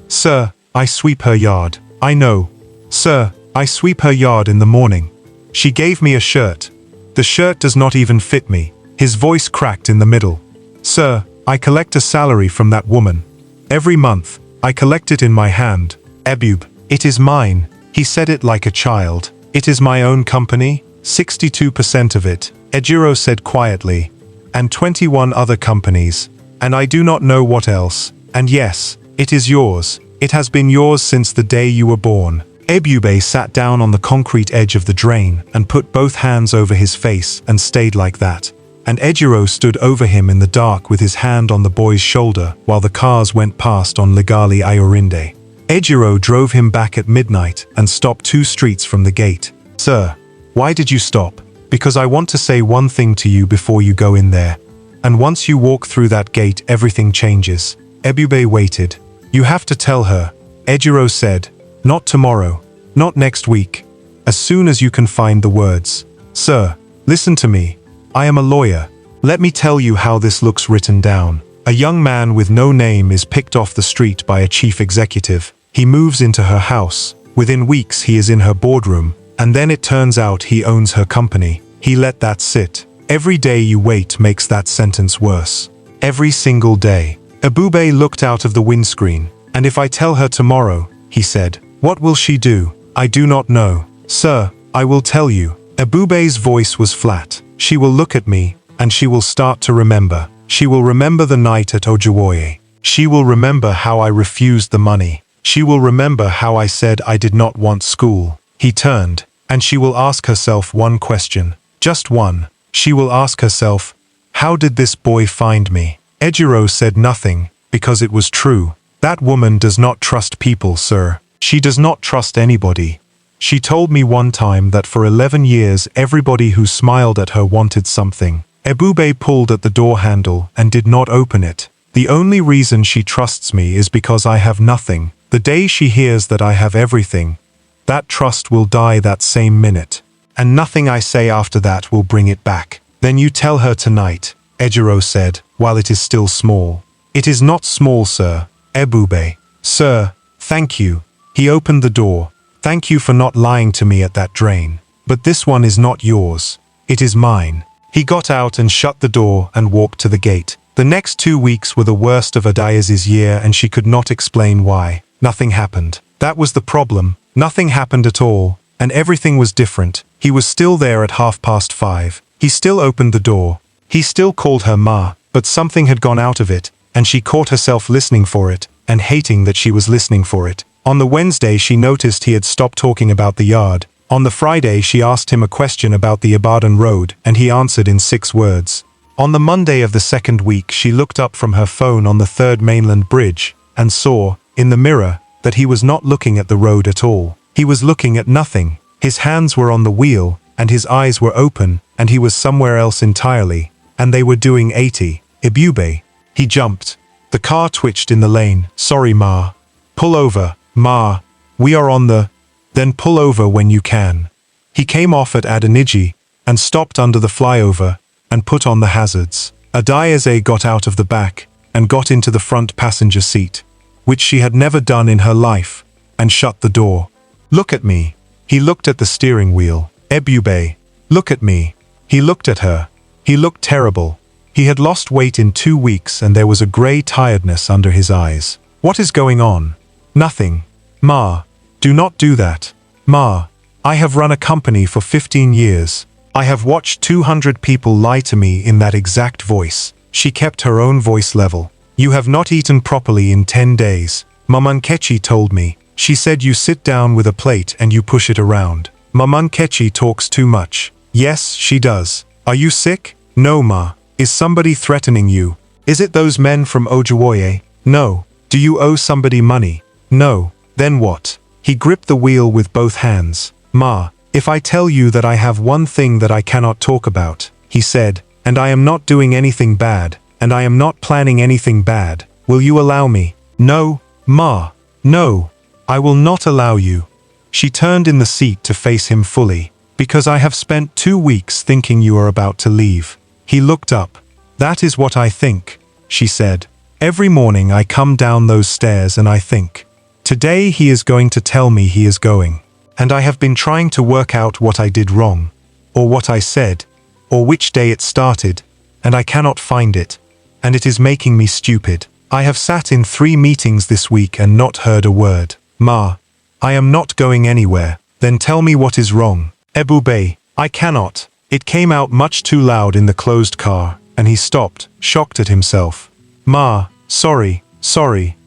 sir, I sweep her yard. I know. Sir, I sweep her yard in the morning. She gave me a shirt. The shirt does not even fit me. His voice cracked in the middle. Sir, I collect a salary from that woman. Every month, I collect it in my hand. Ebube, it is mine. He said it like a child. It is my own company, 62% of it, Ejiro said quietly, and 21 other companies, and I do not know what else, and yes, it is yours. It has been yours since the day you were born. Ebube sat down on the concrete edge of the drain and put both hands over his face and stayed like that. And Ejiro stood over him in the dark with his hand on the boy's shoulder while the cars went past on Legali Ayorinde. Ejiro drove him back at midnight and stopped 2 streets from the gate. Sir, why did you stop? Because I want to say one thing to you before you go in there. And once you walk through that gate, everything changes. Ebube waited. You have to tell her, Ejiro said. Not tomorrow. Not next week. As soon as you can find the words. Sir, listen to me. I am a lawyer. Let me tell you how this looks written down. A young man with no name is picked off the street by a chief executive. He moves into her house. Within weeks he is in her boardroom. And then it turns out he owns her company. He let that sit. Every day you wait makes that sentence worse. Every single day. Ebube looked out of the windscreen. And if I tell her tomorrow, he said, what will she do? I do not know. Sir, I will tell you. Ebube's voice was flat. She will look at me, and she will start to remember. She will remember the night at Ojuwoye. She will remember how I refused the money. She will remember how I said I did not want school. He turned, and she will ask herself one question. Just one. She will ask herself, how did this boy find me? Ejiro said nothing, because it was true. That woman does not trust people, sir. She does not trust anybody. She told me one time that for 11 years everybody who smiled at her wanted something. Ebube pulled at the door handle and did not open it. The only reason she trusts me is because I have nothing. The day she hears that I have everything, that trust will die that same minute. And nothing I say after that will bring it back. Then you tell her tonight, Ejiro said, while it is still small. It is not small, sir. Ebube. Sir, thank you. He opened the door. Thank you for not lying to me at that drain. But this one is not yours. It is mine. He got out and shut the door and walked to the gate. The next 2 weeks were the worst of Adaya's year, and she could not explain why. Nothing happened. That was the problem. Nothing happened at all, and everything was different. He was still there at 5:30. He still opened the door. He still called her Ma, but something had gone out of it, and she caught herself listening for it, and hating that she was listening for it. On the Wednesday she noticed he had stopped talking about the yard. On the Friday she asked him a question about the Ibadan road, and he answered in 6 words. On the Monday of the second week she looked up from her phone on the third mainland bridge, and saw, in the mirror, that he was not looking at the road at all. He was looking at nothing. His hands were on the wheel, and his eyes were open, and he was somewhere else entirely, and they were doing 80. Ibube. He jumped. The car twitched in the lane. Sorry, Ma. Pull over, Ma. We are on the... Then pull over when you can. He came off at Adeniji, and stopped under the flyover, and put on the hazards. Adieze got out of the back, and got into the front passenger seat, which she had never done in her life, and shut the door. Look at me. He looked at the steering wheel. Ebube. Look at me. He looked at her. He looked terrible. He had lost weight in 2 weeks, and there was a grey tiredness under his eyes. What is going on? Nothing. Ma. Do not do that. Ma. I have run a company for 15 years. I have watched 200 people lie to me in that exact voice. She kept her own voice level. You have not eaten properly in 10 days. Mamankechi told me. She said you sit down with a plate and you push it around. Mamankechi talks too much. Yes, she does. Are you sick? No, Ma. Is somebody threatening you? Is it those men from Ojuwoye? No. Do you owe somebody money? No. Then what? He gripped the wheel with both hands. Ma, if I tell you that I have one thing that I cannot talk about, he said, and I am not doing anything bad, and I am not planning anything bad, will you allow me? No, Ma. No. I will not allow you. She turned in the seat to face him fully. Because I have spent 2 weeks thinking you are about to leave. He looked up. That is what I think, she said. Every morning I come down those stairs and I think. Today he is going to tell me he is going. And I have been trying to work out what I did wrong, or what I said, or which day it started, and I cannot find it, and it is making me stupid. I have sat in 3 meetings this week and not heard a word. Ma, I am not going anywhere. Then tell me what is wrong. Ebube, I cannot. It came out much too loud in the closed car, and he stopped, shocked at himself. Ma, sorry,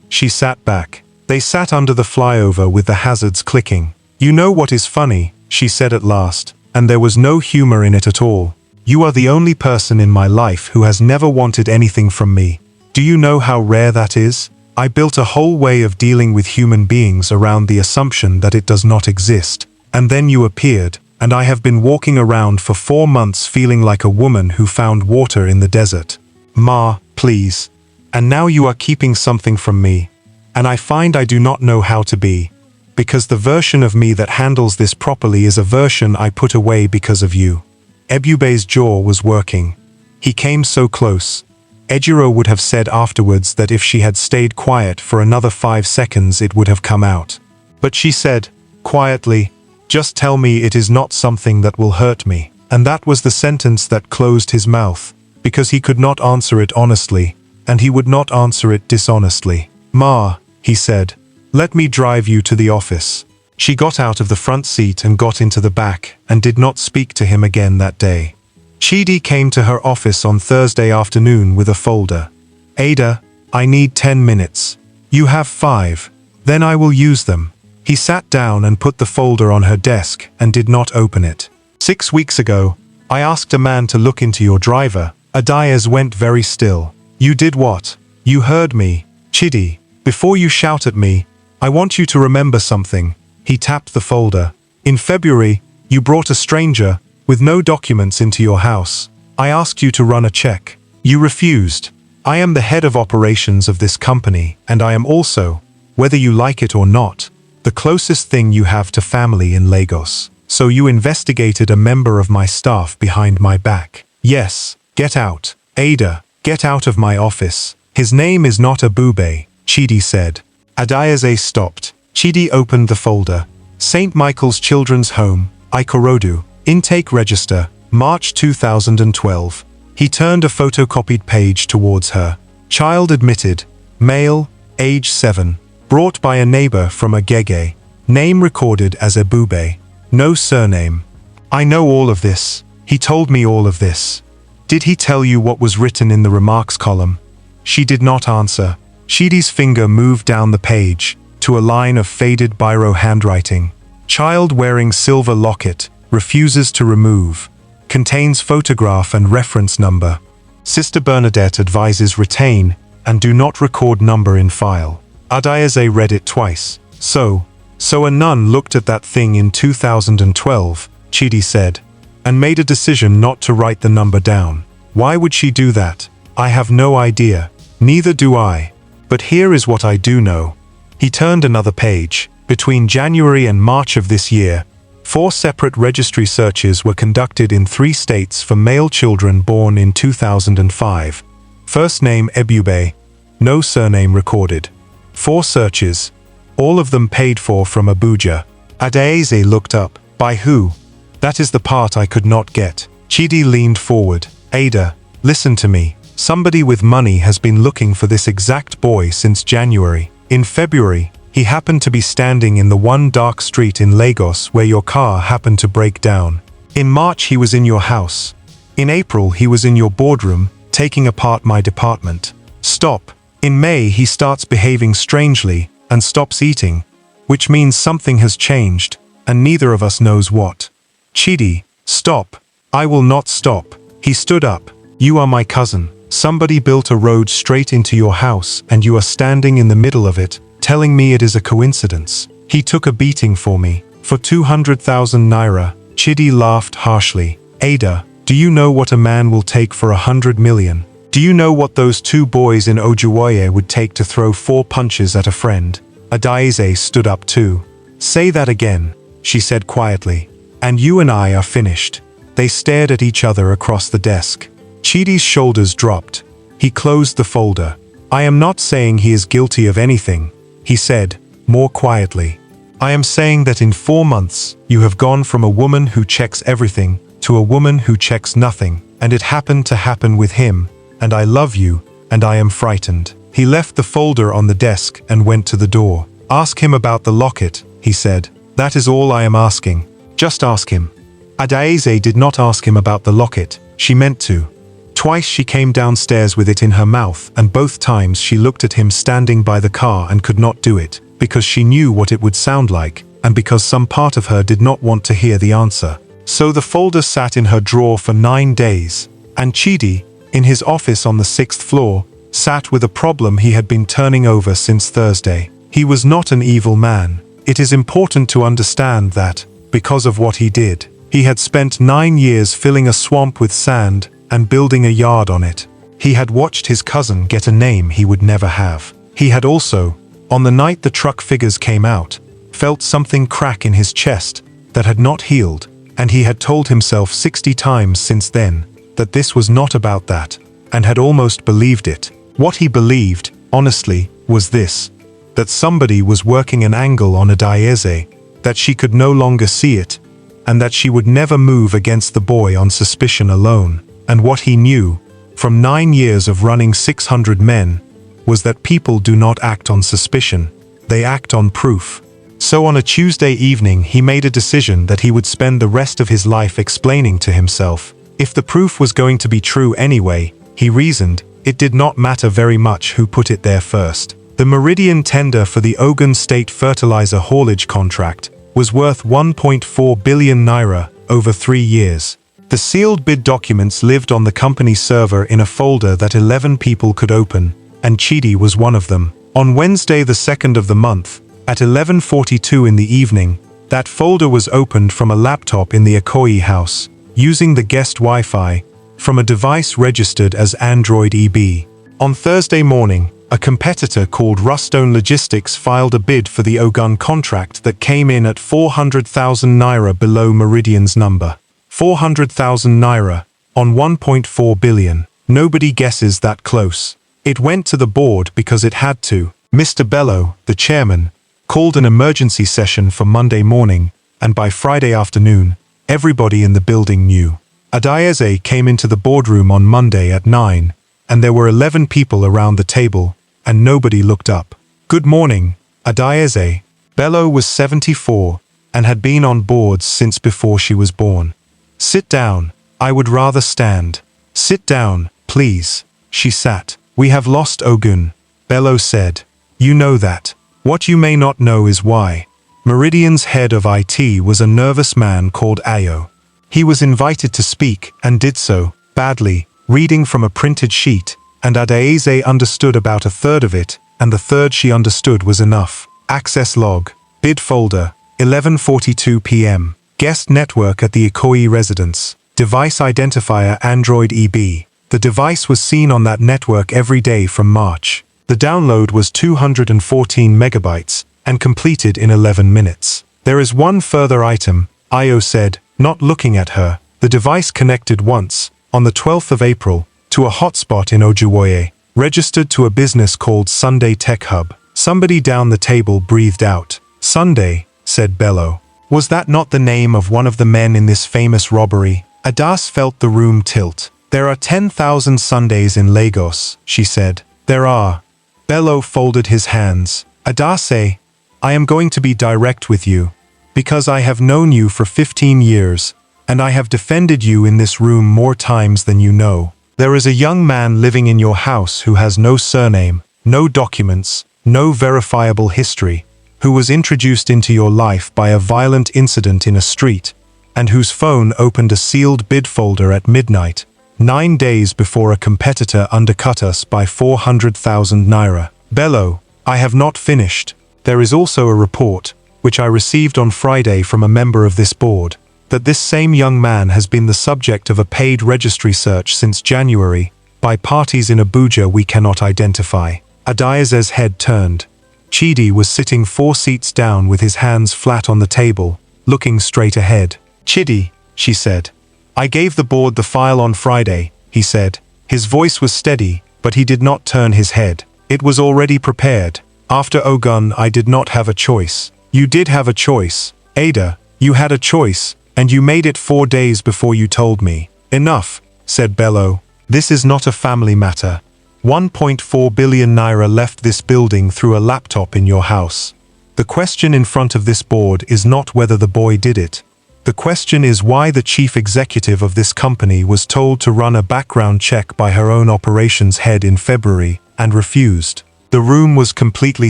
she sat back. They sat under the flyover with the hazards clicking. You know what is funny, she said at last, and there was no humor in it at all. You are the only person in my life who has never wanted anything from me. Do you know how rare that is? I built a whole way of dealing with human beings around the assumption that it does not exist. And then you appeared, and I have been walking around for 4 months feeling like a woman who found water in the desert. Ma, please. And now you are keeping something from me. And I find I do not know how to be. Because the version of me that handles this properly is a version I put away because of you. Ebube's jaw was working. He came so close. Ejiro would have said afterwards that if she had stayed quiet for another 5 seconds it would have come out. But she said, quietly, just tell me it is not something that will hurt me. And that was the sentence that closed his mouth, because he could not answer it honestly, and he would not answer it dishonestly. Ma, he said, let me drive you to the office. She got out of the front seat and got into the back, and did not speak to him again that day. Chidi came to her office on Thursday afternoon with a folder. Ada, I need 10 minutes. You have 5. Then I will use them. He sat down and put the folder on her desk and did not open it. 6 weeks ago, I asked a man to look into your driver. Adias went very still. You did what? You heard me. Chidi, before you shout at me, I want you to remember something. He tapped the folder. In February, you brought a stranger, with no documents, into your house. I asked you to run a check. You refused. I am the head of operations of this company, and I am also, whether you like it or not, the closest thing you have to family in Lagos. So you investigated a member of my staff behind my back. Yes, get out. Ada, get out of my office. His name is not Abube, Chidi said. Adiaze stopped. Chidi opened the folder. St. Michael's Children's Home, Ikorodu. Intake Register, March 2012. He turned a photocopied page towards her. Child admitted. Male, age 7. Brought by a neighbor from Agege. Name recorded as Ebube. No surname. I know all of this. He told me all of this. Did he tell you what was written in the remarks column? She did not answer. Chidi's finger moved down the page, to a line of faded biro handwriting. Child wearing silver locket, refuses to remove. Contains photograph and reference number. Sister Bernadette advises retain and do not record number in file. Adayeze read it twice. So a nun looked at that thing in 2012, Chidi said, and made a decision not to write the number down. Why would she do that? I have no idea. Neither do I. But here is what I do know. He turned another page. Between January and March of this year, 4 separate registry searches were conducted in 3 states for male children born in 2005. First name Ebube, no surname recorded. 4 searches, all of them paid for from Abuja. Adayeze looked up. By who? That is the part I could not get. Chidi leaned forward. Ada, listen to me. Somebody with money has been looking for this exact boy since January. In February, he happened to be standing in the one dark street in Lagos where your car happened to break down. In March, he was in your house. In April, he was in your boardroom, taking apart my department. Stop. In May, he starts behaving strangely and stops eating, which means something has changed, and neither of us knows what. Chidi, stop. I will not stop. He stood up. You are my cousin. Somebody built a road straight into your house, and you are standing in the middle of it, telling me it is a coincidence. He took a beating for me. For 200,000 naira. Chidi laughed harshly. Ada, do you know what a man will take for 100 million? Do you know what those 2 boys in Ojuwoye would take to throw 4 punches at a friend? Adayeze stood up too. Say that again, she said quietly. And you and I are finished. They stared at each other across the desk. Chidi's shoulders dropped. He closed the folder. I am not saying he is guilty of anything, he said, more quietly. I am saying that in 4 months, you have gone from a woman who checks everything to a woman who checks nothing, and it happened to happen with him, and I love you, and I am frightened. He left the folder on the desk and went to the door. Ask him about the locket, he said. That is all I am asking. Just ask him. Adayeze did not ask him about the locket. She meant to. Twice she came downstairs with it in her mouth, and both times she looked at him standing by the car and could not do it, because she knew what it would sound like, and because some part of her did not want to hear the answer. So the folder sat in her drawer for 9 days, and Chidi, in his office on the 6th floor, sat with a problem he had been turning over since Thursday. He was not an evil man. It is important to understand that, because of what he did, he had spent 9 years filling a swamp with sand and building a yard on it. He had watched his cousin get a name he would never have. He had also, on the night the truck figures came out, felt something crack in his chest that had not healed, and he had told himself 60 times since then that this was not about that, and had almost believed it. What he believed, honestly, was this: that somebody was working an angle on Adayeze, that she could no longer see it, and that she would never move against the boy on suspicion alone. And what he knew, from 9 years of running 600 men, was that people do not act on suspicion, they act on proof. So on a Tuesday evening he made a decision that he would spend the rest of his life explaining to himself. If the proof was going to be true anyway, he reasoned, it did not matter very much who put it there first. The Meridian tender for the Ogun State fertilizer haulage contract was worth 1.4 billion naira over 3 years. The sealed bid documents lived on the company server in a folder that 11 people could open, and Chidi was one of them. On Wednesday the 2nd of the month, at 11:42 in the evening, that folder was opened from a laptop in the Ikoyi house, using the guest Wi-Fi, from a device registered as Android EB. On Thursday morning, a competitor called Rustone Logistics filed a bid for the Ogun contract that came in at 400,000 naira below Meridian's number. 400,000 naira, on 1.4 billion. Nobody guesses that close. It went to the board because it had to. Mr. Bello, the chairman, called an emergency session for Monday morning, and by Friday afternoon, everybody in the building knew. Adayeze came into the boardroom on Monday at 9, and there were 11 people around the table, and nobody looked up. Good morning, Adayeze. Bello was 74, and had been on boards since before she was born. Sit down. I would rather stand. Sit down, please. She sat. We have lost Ogun, Bello said. You know that. What you may not know is why. Meridian's head of IT was a nervous man called Ayo. He was invited to speak, and did so, badly, reading from a printed sheet, and Adaeze understood about a third of it, and the third she understood was enough. Access log. Bid folder. 11:42 p.m. Guest network at the Ikoyi residence. Device identifier Android EB. The device was seen on that network every day from March. The download was 214 megabytes, and completed in 11 minutes. There is one further item, Ayo said, not looking at her. The device connected once, on the 12th of April, to a hotspot in Ojuwoye, registered to a business called Sunday Tech Hub. Somebody down the table breathed out. Sunday, said Bello. Was that not the name of one of the men in this famous robbery? Adas felt the room tilt. There are 10,000 Sundays in Lagos, she said. There are. Bello folded his hands. Adase, I am going to be direct with you, because I have known you for 15 years, and I have defended you in this room more times than you know. There is a young man living in your house who has no surname, no documents, no verifiable history, who was introduced into your life by a violent incident in a street, and whose phone opened a sealed bid folder at midnight, 9 days before a competitor undercut us by 400,000 naira. Bello, I have not finished. There is also a report, which I received on Friday from a member of this board, that this same young man has been the subject of a paid registry search since January, by parties in Abuja we cannot identify. Adaeze's head turned. Chidi was sitting 4 seats down with his hands flat on the table, looking straight ahead. Chidi, she said. I gave the board the file on Friday, he said. His voice was steady, but he did not turn his head. It was already prepared. After Ogun, I did not have a choice. You did have a choice. Ada, you had a choice, and you made it 4 days before you told me. Enough, said Bello. This is not a family matter. 1.4 billion naira left this building through a laptop in your house. The question in front of this board is not whether the boy did it. The question is why the chief executive of this company was told to run a background check by her own operations head in February, and refused. The room was completely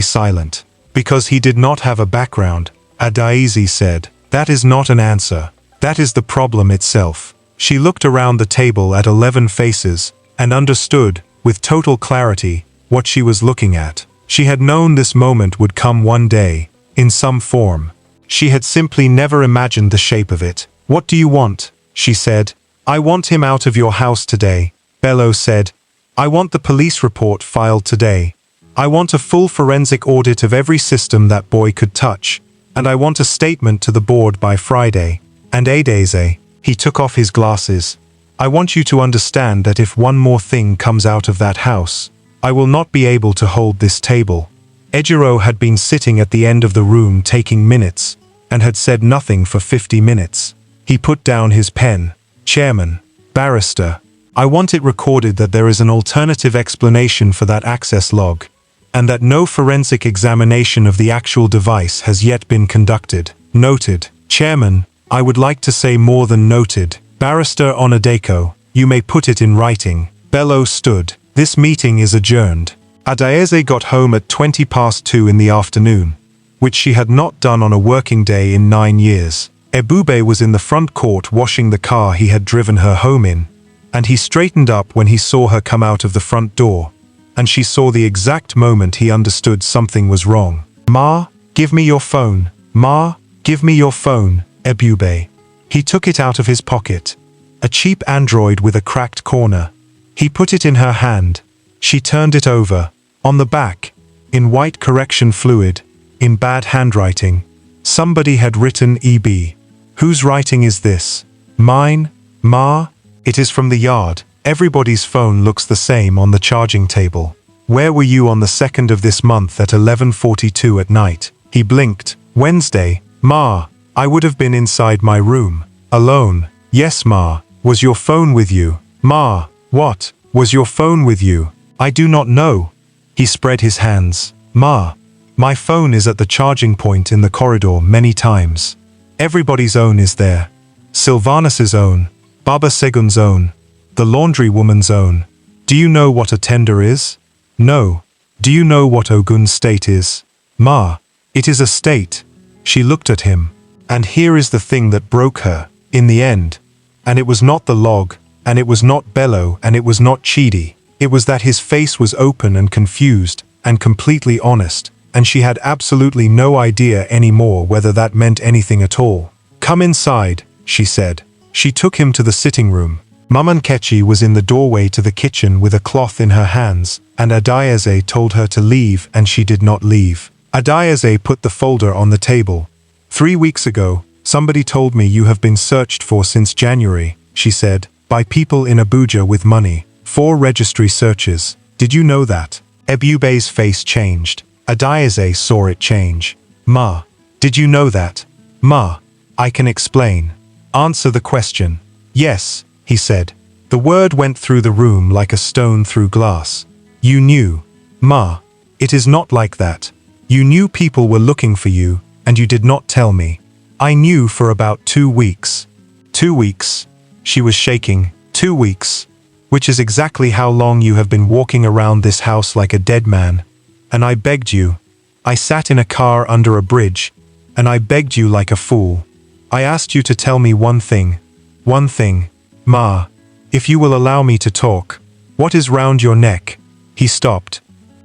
silent. Because he did not have a background, Adaeze said. That is not an answer. That is the problem itself. She looked around the table at 11 faces, and understood, with total clarity, what she was looking at. She had known this moment would come one day, in some form. She had simply never imagined the shape of it. What do you want? She said. I want him out of your house today, Bello said. I want the police report filed today. I want a full forensic audit of every system that boy could touch, and I want a statement to the board by Friday. And Adaeze, he took off his glasses. I want you to understand that if one more thing comes out of that house, I will not be able to hold this table. Ejiro had been sitting at the end of the room taking minutes, and had said nothing for 50 minutes. He put down his pen. Chairman, barrister, I want it recorded that there is an alternative explanation for that access log, and that no forensic examination of the actual device has yet been conducted. Noted. Chairman, I would like to say more than noted. Barrister Onadeko, you may put it in writing. Bello stood. This meeting is adjourned. Adaeze got home at 2:20 in the afternoon, which she had not done on a working day in 9 years. Ebube was in the front court washing the car he had driven her home in, and he straightened up when he saw her come out of the front door, and she saw the exact moment he understood something was wrong. Ma, give me your phone. Ma, give me your phone, Ebube. He took it out of his pocket. A cheap Android with a cracked corner. He put it in her hand. She turned it over. On the back, in white correction fluid, in bad handwriting, somebody had written EB. Whose writing is this? Mine? Ma? It is from the yard. Everybody's phone looks the same on the charging table. Where were you on the 2nd of this month at 11:42 at night? He blinked. Wednesday. Ma, I would have been inside my room. Alone. Yes, Ma. Was your phone with you? Ma, what? Was your phone with you? I do not know. He spread his hands. Ma, my phone is at the charging point in the corridor many times. Everybody's own is there. Sylvanus's own. Baba Segun's own. The laundry woman's own. Do you know what a tender is? No. Do you know what Ogun's state is? Ma, it is a state. She looked at him. And here is the thing that broke her, in the end. And it was not the log, and it was not Bello, and it was not Chidi. It was that his face was open and confused, and completely honest, and she had absolutely no idea anymore whether that meant anything at all. Come inside, she said. She took him to the sitting room. Mama Nkechi was in the doorway to the kitchen with a cloth in her hands, and Adieze told her to leave, and she did not leave. Adieze put the folder on the table. 3 weeks ago, somebody told me you have been searched for since January, she said, by people in Abuja with money. 4 registry searches. Did you know that? Ebube's face changed. Adieze saw it change. Ma, did you know that? Ma, I can explain. Answer the question. Yes, he said. The word went through the room like a stone through glass. You knew. Ma, it is not like that. You knew people were looking for you, and you did not tell me. I knew for about 2 weeks. 2 weeks. She was shaking. 2 weeks. Which is exactly how long you have been walking around this house like a dead man. And I begged you. I sat in a car under a bridge, and I begged you like a fool. I asked you to tell me one thing. One thing. Ma, if you will allow me to talk. What is round your neck? He stopped.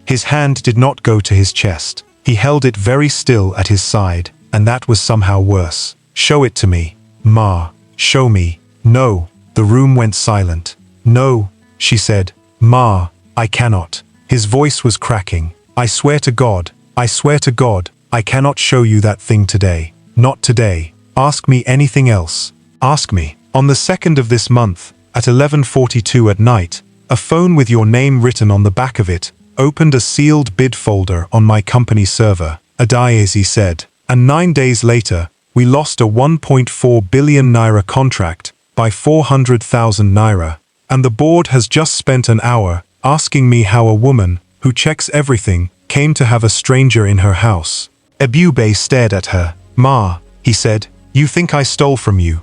His hand did not go to his chest. He held it very still at his side, and that was somehow worse. Show it to me. Ma, show me. No. The room went silent. No, she said. Ma, I cannot. His voice was cracking. I swear to God, I cannot show you that thing today. Not today. Ask me anything else. Ask me. On the 2nd of this month, at 11:42 at night, a phone with your name written on the back of it opened a sealed bid folder on my company server, Adieze said. And 9 days later, we lost a 1.4 billion naira contract by 400,000 naira. And the board has just spent an hour asking me how a woman, who checks everything, came to have a stranger in her house. Ebube stared at her. Ma, he said, you think I stole from you.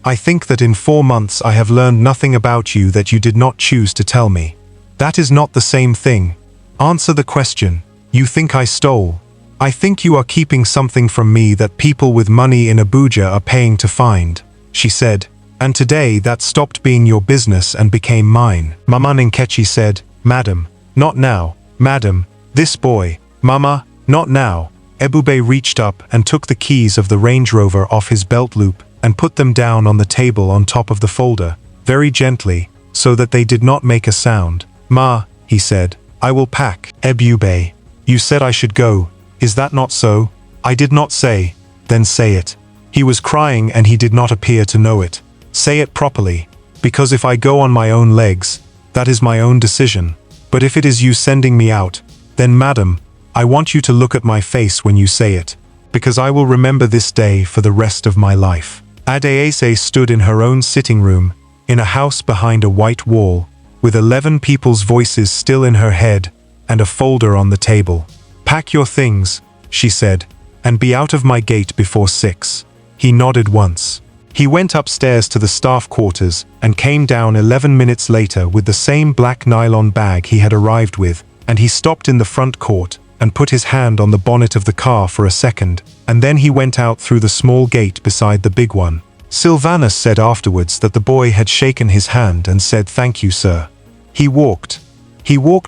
I think that in 4 months I have learned nothing about you that you did not choose to tell me. That is not the same thing. Answer the question. You think I stole. I think you are keeping something from me that people with money in Abuja are paying to find, she said. And today that stopped being your business and became mine. Mama Nkechi said, Madam, not now, madam, this boy, Mama, not now. Ebube reached up and took the keys of the Range Rover off his belt loop and put them down on the table on top of the folder, very gently, so that they did not make a sound. Ma, he said, I will pack. Ebube, you said I should go. Is that not so? I did not say. Then say it. He was crying and he did not appear to know it. Say it properly, because if I go on my own legs, that is my own decision. But if it is you sending me out, then madam, I want you to look at my face when you say it, because I will remember this day for the rest of my life. Adieze stood in her own sitting room, in a house behind a white wall, with 11 people's voices still in her head, and a folder on the table. Pack your things, she said, and be out of my gate before 6. He nodded once. He went upstairs to the staff quarters and came down 11 minutes later with the same black nylon bag he had arrived with, and he stopped in the front court and put his hand on the bonnet of the car for a second, and then he went out through the small gate beside the big one. Sylvanus said afterwards that the boy had shaken his hand and said thank you, sir. He walked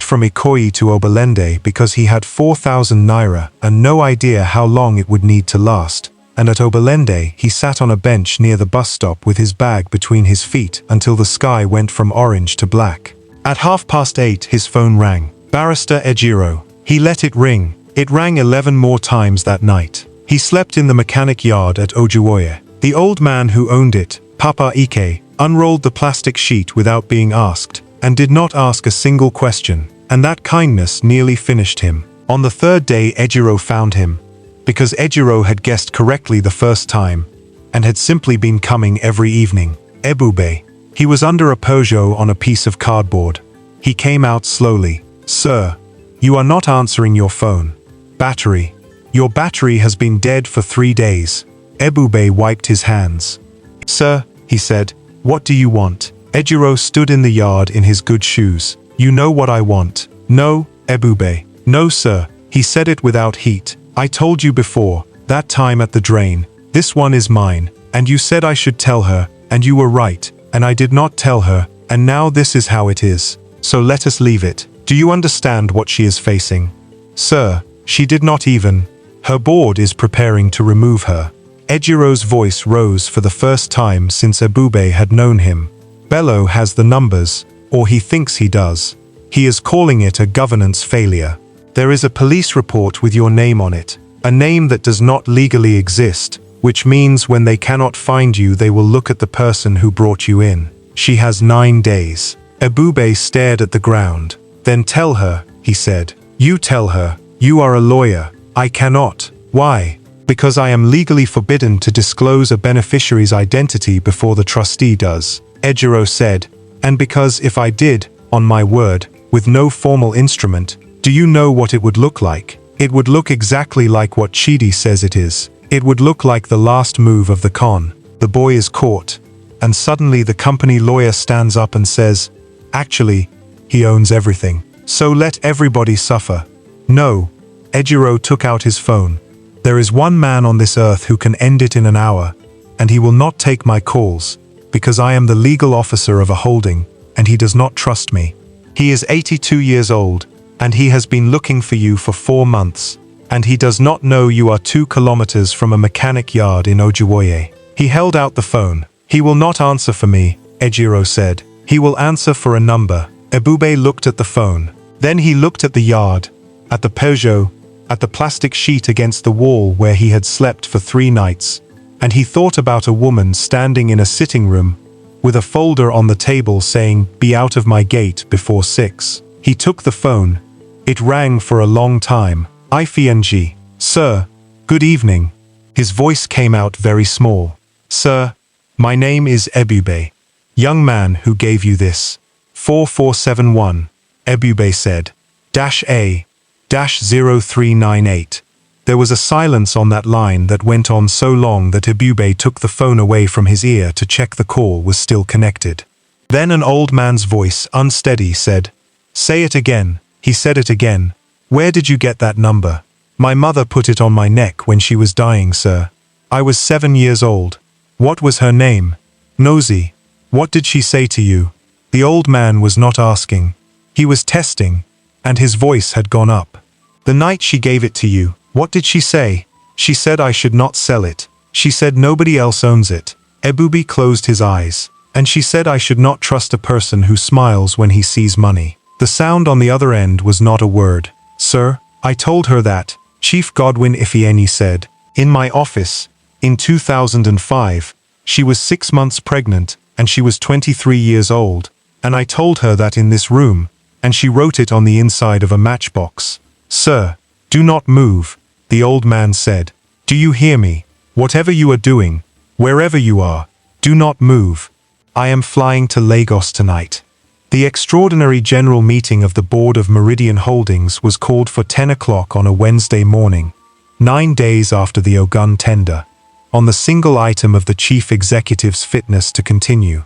from Ikoyi to Oberlende because he had 4,000 naira and no idea how long it would need to last. And at Oberlende, he sat on a bench near the bus stop with his bag between his feet until the sky went from orange to black. At 8:30, his phone rang. Barrister Ejiro. He let it ring. It rang 11 more times that night. He slept in the mechanic yard at Ojuoye. The old man who owned it, Papa Ike, unrolled the plastic sheet without being asked, and did not ask a single question, and that kindness nearly finished him. On the 3rd day Ejiro found him, because Ejiro had guessed correctly the first time, and had simply been coming every evening. Ebube. He was under a Peugeot on a piece of cardboard. He came out slowly. Sir, you are not answering your phone. Battery. Your battery has been dead for 3 days. Ebube wiped his hands. Sir, he said, what do you want? Ejiro stood in the yard in his good shoes. You know what I want. No, Ebube. No, sir. He said it without heat. I told you before, that time at the drain, this one is mine, and you said I should tell her, and you were right, and I did not tell her, and now this is how it is. So let us leave it. Do you understand what she is facing? Sir, she did not even. Her board is preparing to remove her. Ejiro's voice rose for the first time since Ebube had known him. Bello has the numbers, or he thinks he does. He is calling it a governance failure. There is a police report with your name on it, a name that does not legally exist, which means when they cannot find you they will look at the person who brought you in. She has 9 days. Ebube stared at the ground. Then tell her, he said. You tell her. You are a lawyer. I cannot. Why? Because I am legally forbidden to disclose a beneficiary's identity before the trustee does, Ejiro said, and because if I did, on my word, with no formal instrument, do you know what it would look like? It would look exactly like what Chidi says it is. It would look like the last move of the con. The boy is caught, and suddenly the company lawyer stands up and says, actually, he owns everything. So let everybody suffer. No. Ejiro took out his phone. There is one man on this earth who can end it in an hour, and he will not take my calls, because I am the legal officer of a holding, and he does not trust me. He is 82 years old, and he has been looking for you for 4 months, and he does not know you are 2 kilometers from a mechanic yard in Ojuwoye. He held out the phone. He will not answer for me, Ejiro said. He will answer for a number. Ebube looked at the phone. Then he looked at the yard, at the Peugeot, at the plastic sheet against the wall where he had slept for 3 nights, and he thought about a woman standing in a sitting room, with a folder on the table saying, "Be out of my gate before 6. He took the phone. It rang for a long time. IFNG. Sir, good evening. His voice came out very small. Sir, my name is Ebube. Young man who gave you this. 4471. Ebube said. -A-0398. There was a silence on that line that went on so long that Ebube took the phone away from his ear to check the call was still connected. Then an old man's voice, unsteady, said, "Say it again." He said it again. "Where did you get that number?" "My mother put it on my neck when she was dying, sir. I was 7 years old." "What was her name?" "Nosy." "What did she say to you?" The old man was not asking. He was testing, and his voice had gone up. "The night she gave it to you, what did she say?" "She said I should not sell it. She said nobody else owns it." Ebube closed his eyes. "And she said I should not trust a person who smiles when he sees money." The sound on the other end was not a word. "Sir, I told her that," Chief Godwin Ifeanyi said, "in my office, in 2005. She was 6 months pregnant, and she was 23 years old, and I told her that in this room, and she wrote it on the inside of a matchbox." "Sir, do not move," the old man said. "Do you hear me? Whatever you are doing, wherever you are, do not move. I am flying to Lagos tonight." The extraordinary general meeting of the Board of Meridian Holdings was called for 10 o'clock on a Wednesday morning, 9 days after the Ogun tender, on the single item of the chief executive's fitness to continue.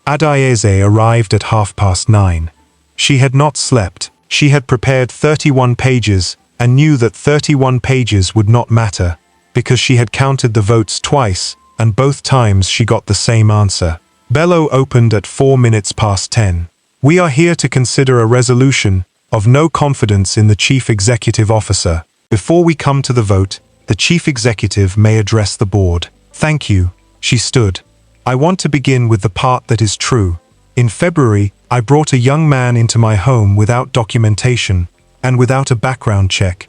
Adayeze arrived at 9:30. She had not slept. She had prepared 31 pages and knew that 31 pages would not matter, because she had counted the votes twice, and both times she got the same answer. Bello opened at 10:04. "We are here to consider a resolution of no confidence in the Chief Executive Officer. Before we come to the vote, the Chief Executive may address the board." "Thank you." She stood. "I want to begin with the part that is true. In February, I brought a young man into my home without documentation and without a background check,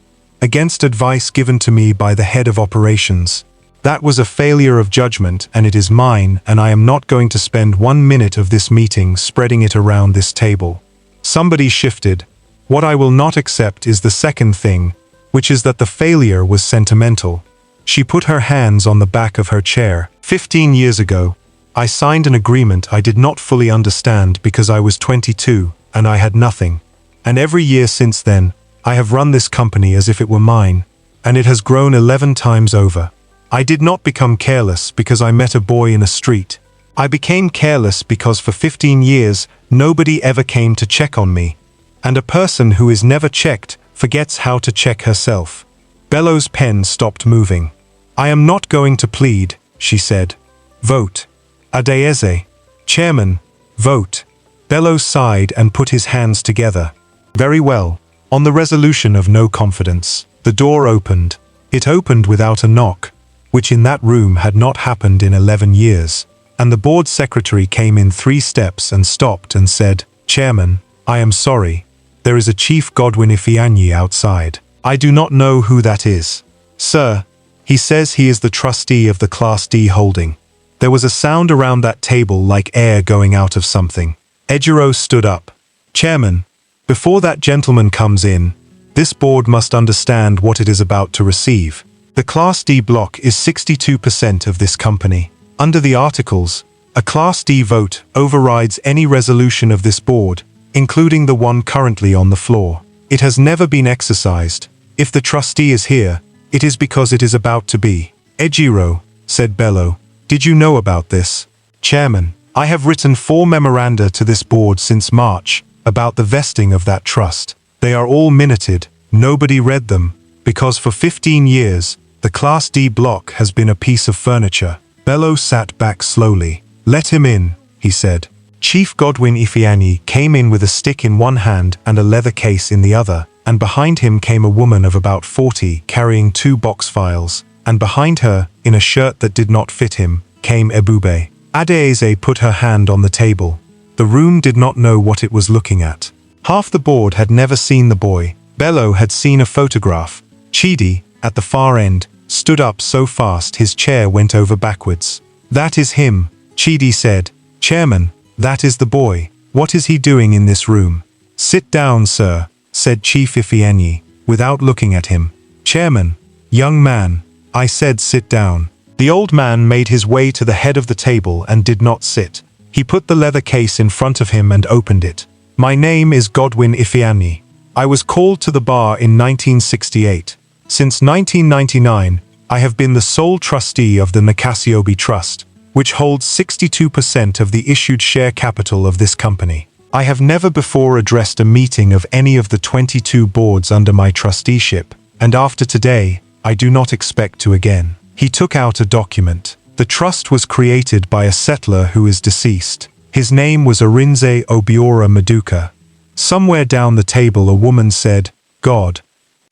against advice given to me by the head of operations. That was a failure of judgment, and it is mine, and I am not going to spend 1 minute of this meeting spreading it around this table." Somebody shifted. "What I will not accept is the second thing, which is that the failure was sentimental." She put her hands on the back of her chair. 15 years ago, I signed an agreement I did not fully understand because I was 22, and I had nothing. And every year since then, I have run this company as if it were mine, and it has grown 11 times over. I did not become careless because I met a boy in a street. I became careless because for 15 years, nobody ever came to check on me. And a person who is never checked forgets how to check herself. Bello's pen stopped moving. "I am not going to plead," she said. "Vote. Adeyeze." "Chairman, vote." Bello sighed and put his hands together. "Very well. On the resolution of no confidence." The door opened. It opened without a knock, which in that room had not happened in 11 years, and the board secretary came in 3 steps and stopped and said, "Chairman, I am sorry. There is a Chief Godwin Ifeanyi outside. I do not know who that is." "Sir, he says he is the trustee of the Class D holding." There was a sound around that table like air going out of something. Ejiro stood up. "Chairman, before that gentleman comes in, this board must understand what it is about to receive. The Class D block is 62% of this company. Under the articles, a Class D vote overrides any resolution of this board, including the one currently on the floor. It has never been exercised. If the trustee is here, it is because it is about to be." "Ejiro," said Bello, "did you know about this?" "Chairman, I have written 4 memoranda to this board since March about the vesting of that trust. They are all minuted. Nobody read them, because for 15 years, the Class D block has been a piece of furniture." Bello sat back slowly. "Let him in," he said. Chief Godwin Ifeanyi came in with a stick in one hand and a leather case in the other, and behind him came a woman of about 40 carrying 2 box files, and behind her, in a shirt that did not fit him, came Ebube. Adeyeze put her hand on the table. The room did not know what it was looking at. Half the board had never seen the boy. Bello had seen a photograph. Chidi, at the far end, stood up so fast his chair went over backwards. "That is him," Chidi said. "Chairman, that is the boy. What is he doing in this room?" "Sit down, sir," said Chief Ifeanyi, without looking at him. "Chairman, young man, I said sit down." The old man made his way to the head of the table and did not sit. He put the leather case in front of him and opened it. "My name is Godwin Ifeanyi. I was called to the bar in 1968. Since 1999, I have been the sole trustee of the Nakasiobi Trust, which holds 62% of the issued share capital of this company. I have never before addressed a meeting of any of the 22 boards under my trusteeship, and after today, I do not expect to again." He took out a document. The trust was created by a settler who is deceased. His name was Arinze Obiora Maduka. Somewhere down the table a woman said, "God."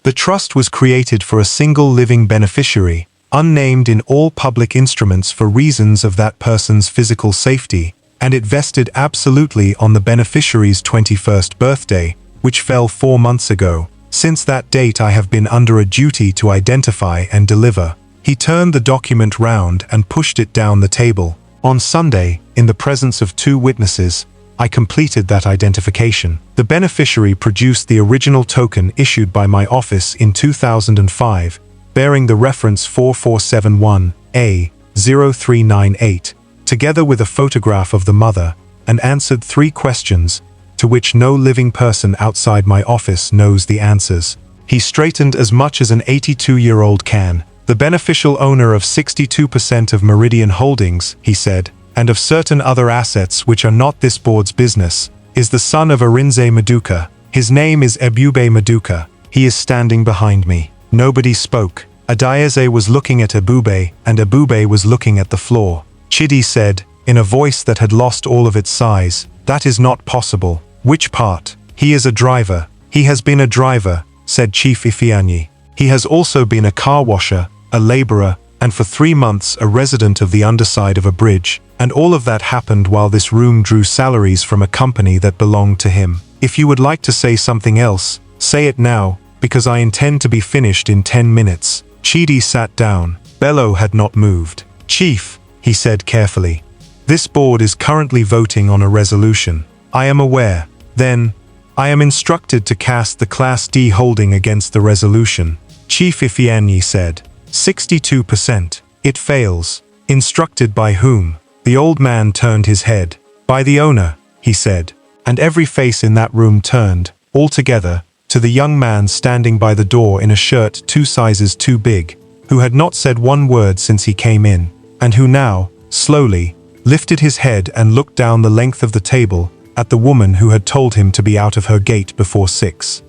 The trust was created for a single living beneficiary, unnamed in all public instruments for reasons of that person's physical safety, and it vested absolutely on the beneficiary's 21st birthday, which fell 4 months ago. Since that date I have been under a duty to identify and deliver. He turned the document round and pushed it down the table. On Sunday, in the presence of 2 witnesses, I completed that identification. The beneficiary produced the original token issued by my office in 2005, bearing the reference 4471A0398, together with a photograph of the mother, and answered 3 questions, to which no living person outside my office knows the answers. He straightened as much as an 82-year-old can. "The beneficial owner of 62% of Meridian Holdings," he said, "and of certain other assets which are not this board's business, is the son of Arinze Maduka. His name is Ebube Maduka. He is standing behind me." Nobody spoke. Adeyeze was looking at Ebube, and Ebube was looking at the floor. Chidi said, in a voice that had lost all of its size, "That is not possible." "Which part?" "He is a driver." "He has been a driver," said Chief Ifeanyi. "He has also been a car washer, a laborer, and for 3 months a resident of the underside of a bridge, and all of that happened while this room drew salaries from a company that belonged to him. If you would like to say something else, say it now, because I intend to be finished in 10 minutes. Chidi sat down. Bello had not moved. "Chief," he said carefully, "this board is currently voting on a resolution. I am aware. Then, I am instructed to cast the Class D holding against the resolution." Chief Ifeanyi said, 62%. "It fails." "Instructed by whom?" The old man turned his head. "By the owner," he said, and every face in that room turned, all together, to the young man standing by the door in a shirt 2 sizes too big, who had not said one word since he came in, and who now, slowly, lifted his head and looked down the length of the table at the woman who had told him to be out of her gate before 6.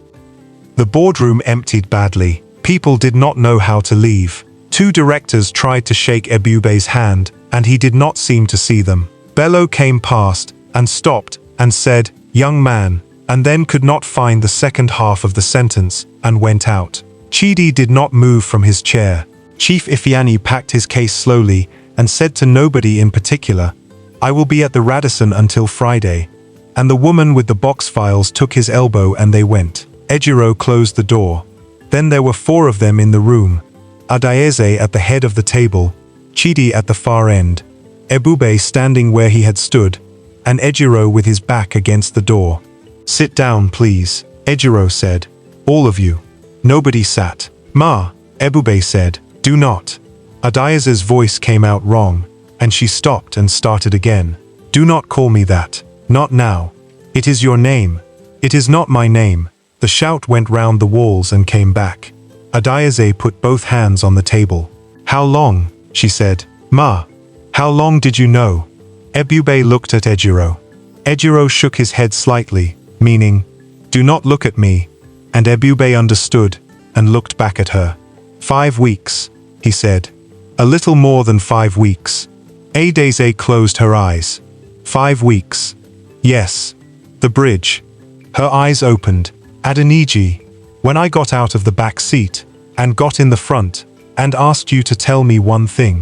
The boardroom emptied badly. people did not know how to leave. Two directors tried to shake Ebube's hand, and he did not seem to see them. Bello came past, and stopped, and said, "Young man," and then could not find the second half of the sentence, and went out. Chidi did not move from his chair. Chief Ifeanyi packed his case slowly, and said to nobody in particular, "I will be at the Radisson until Friday." And the woman with the box files took his elbow and they went. Ejiro closed the door. Then there were four of them in the room. Adaeze at the head of the table, Chidi at the far end, Ebube standing where he had stood, and Ejiro with his back against the door. "Sit down, please," Ejiro said. "All of you." Nobody sat. "Ma," Ebube said, "do not." Adaeze's voice came out wrong, and she stopped and started again. "Do not call me that. Not now. It is your name. It is not my name." The shout went round the walls and came back. Adaeze put both hands on the table. "How long?" she said. "Ma, how long did you know?" Ebube looked at Ejiro. Ejiro shook his head slightly, meaning, "Do not look at me," and Ebube understood and looked back at her. "5 weeks," he said. "A little more than 5 weeks." Adaeze closed her eyes. 5 weeks. Yes. The bridge. Her eyes opened. "Adeniji, when I got out of the back seat, and got in the front, and asked you to tell me one thing,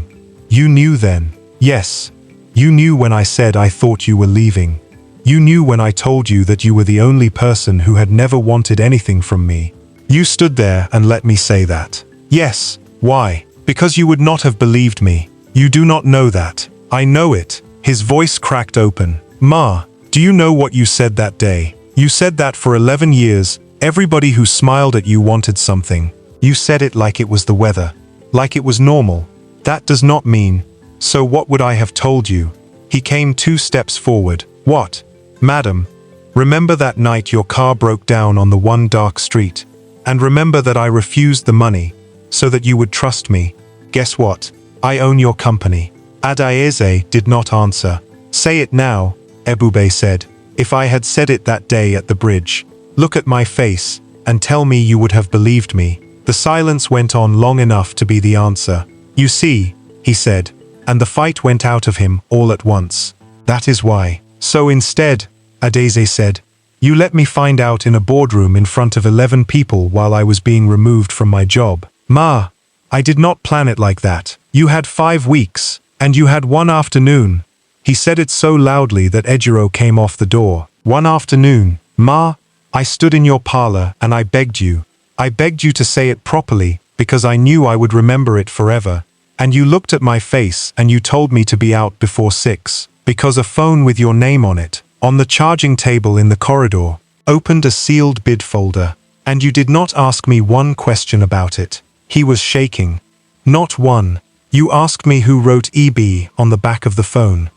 you knew then. Yes. You knew when I said I thought you were leaving. You knew when I told you that you were the only person who had never wanted anything from me. You stood there and let me say that. Yes. Why? Because you would not have believed me. You do not know that. I know it." His voice cracked open. "Ma, do you know what you said that day? You said that for 11 years, everybody who smiled at you wanted something. You said it like it was the weather. Like it was normal. That does not mean. So what would I have told you?" He came 2 steps forward. "What? Madam, remember that night your car broke down on the one dark street? And remember that I refused the money, so that you would trust me. Guess what? I own your company." Adaeze did not answer. "Say it now," Ebube said. "If I had said it that day at the bridge, look at my face, and tell me you would have believed me." The silence went on long enough to be the answer. "You see," he said, and the fight went out of him all at once. "That is why." "So instead," Adaeze said, "you let me find out in a boardroom in front of 11 people while I was being removed from my job." "Ma, I did not plan it like that. You had 5 weeks, and you had 1 afternoon." He said it so loudly that Ejiro came off the door. "1 afternoon, Ma, I stood in your parlor and I begged you. I begged you to say it properly, because I knew I would remember it forever. And you looked at my face and you told me to be out before 6, because a phone with your name on it, on the charging table in the corridor, opened a sealed bid folder. And you did not ask me one question about it." He was shaking. "Not one. You asked me who wrote EB on the back of the phone.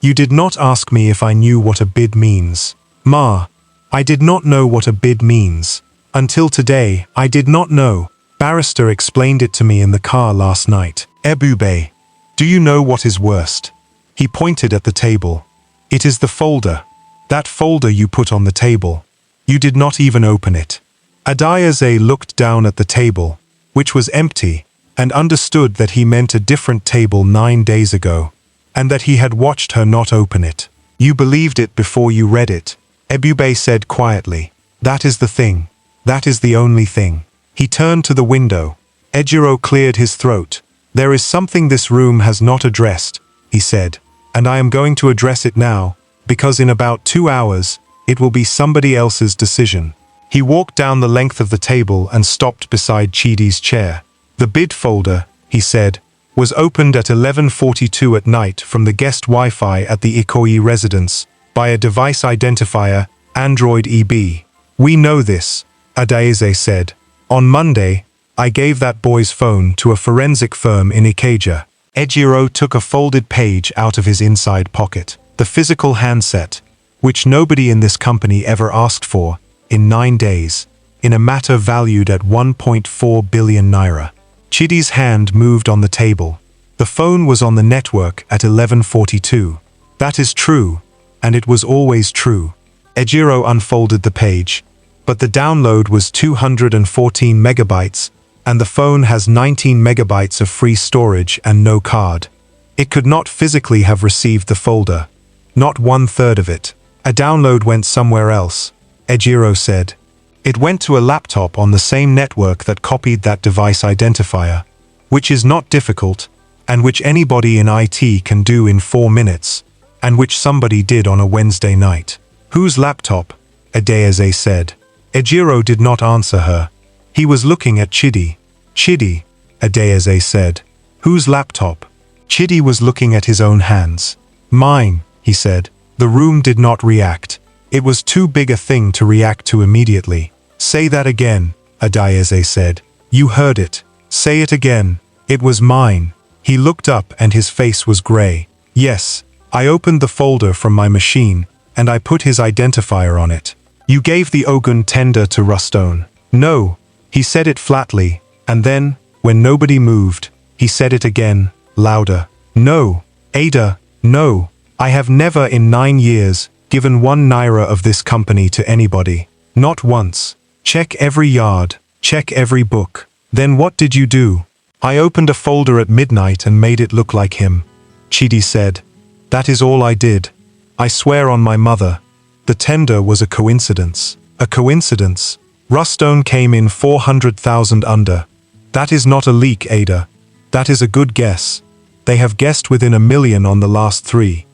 You did not ask me if I knew what a bid means. Ma, I did not know what a bid means. Until today, I did not know. Barrister explained it to me in the car last night." "Ebube, do you know what is worst?" He pointed at the table. "It is the folder. That folder you put on the table. You did not even open it." Adaeze looked down at the table, which was empty, and understood that he meant a different table 9 days ago, and that he had watched her not open it. "You believed it before you read it," Ebube said quietly. "That is the thing. That is the only thing." He turned to the window. Ejiro cleared his throat. "There is something this room has not addressed," he said, "and I am going to address it now, because in about 2 hours, it will be somebody else's decision." He walked down the length of the table and stopped beside Chidi's chair. "The bid folder," he said, "was opened at 11:42 at night from the guest Wi-Fi at the Ikoyi residence by a device identifier, Android EB. We know this," Adaeze said. "On Monday, I gave that boy's phone to a forensic firm in Ikeja." Ejiro took a folded page out of his inside pocket. The physical handset, which nobody in this company ever asked for, in 9 days, in a matter valued at 1.4 billion naira. Chidi's hand moved on the table. The phone was on the network at 11:42. "That is true, and it was always true." Ejiro unfolded the page, but the download was 214 megabytes, and the phone has 19 megabytes of free storage and no card. It could not physically have received the folder. Not 1/3 of it. A download went somewhere else, Ejiro said. It went to a laptop on the same network that copied that device identifier, which is not difficult, and which anybody in IT can do in 4 minutes, and which somebody did on a Wednesday night. Whose laptop? Adeyeze said. Ejiro did not answer her. He was looking at Chidi. Chidi, Adeyeze said. Whose laptop? Chidi was looking at his own hands. Mine, he said. The room did not react. It was too big a thing to react to immediately. Say that again, Adeyeze said. You heard it. Say it again. It was mine. He looked up and his face was grey. Yes, I opened the folder from my machine, and I put his identifier on it. You gave the Ogun tender to Rustone. No, he said it flatly, and then, when nobody moved, he said it again, louder. No, Ada, no, I have never in 9 years given 1 naira of this company to anybody. Not once. Check every yard, check every book. Then what did you do? I opened a folder at midnight and made it look like him. Chidi said. That is all I did. I swear on my mother. The tender was a coincidence. A coincidence. Rustone came in 400,000 under. That is not a leak, Ada. That is a good guess. They have guessed within 1 million on the last 3.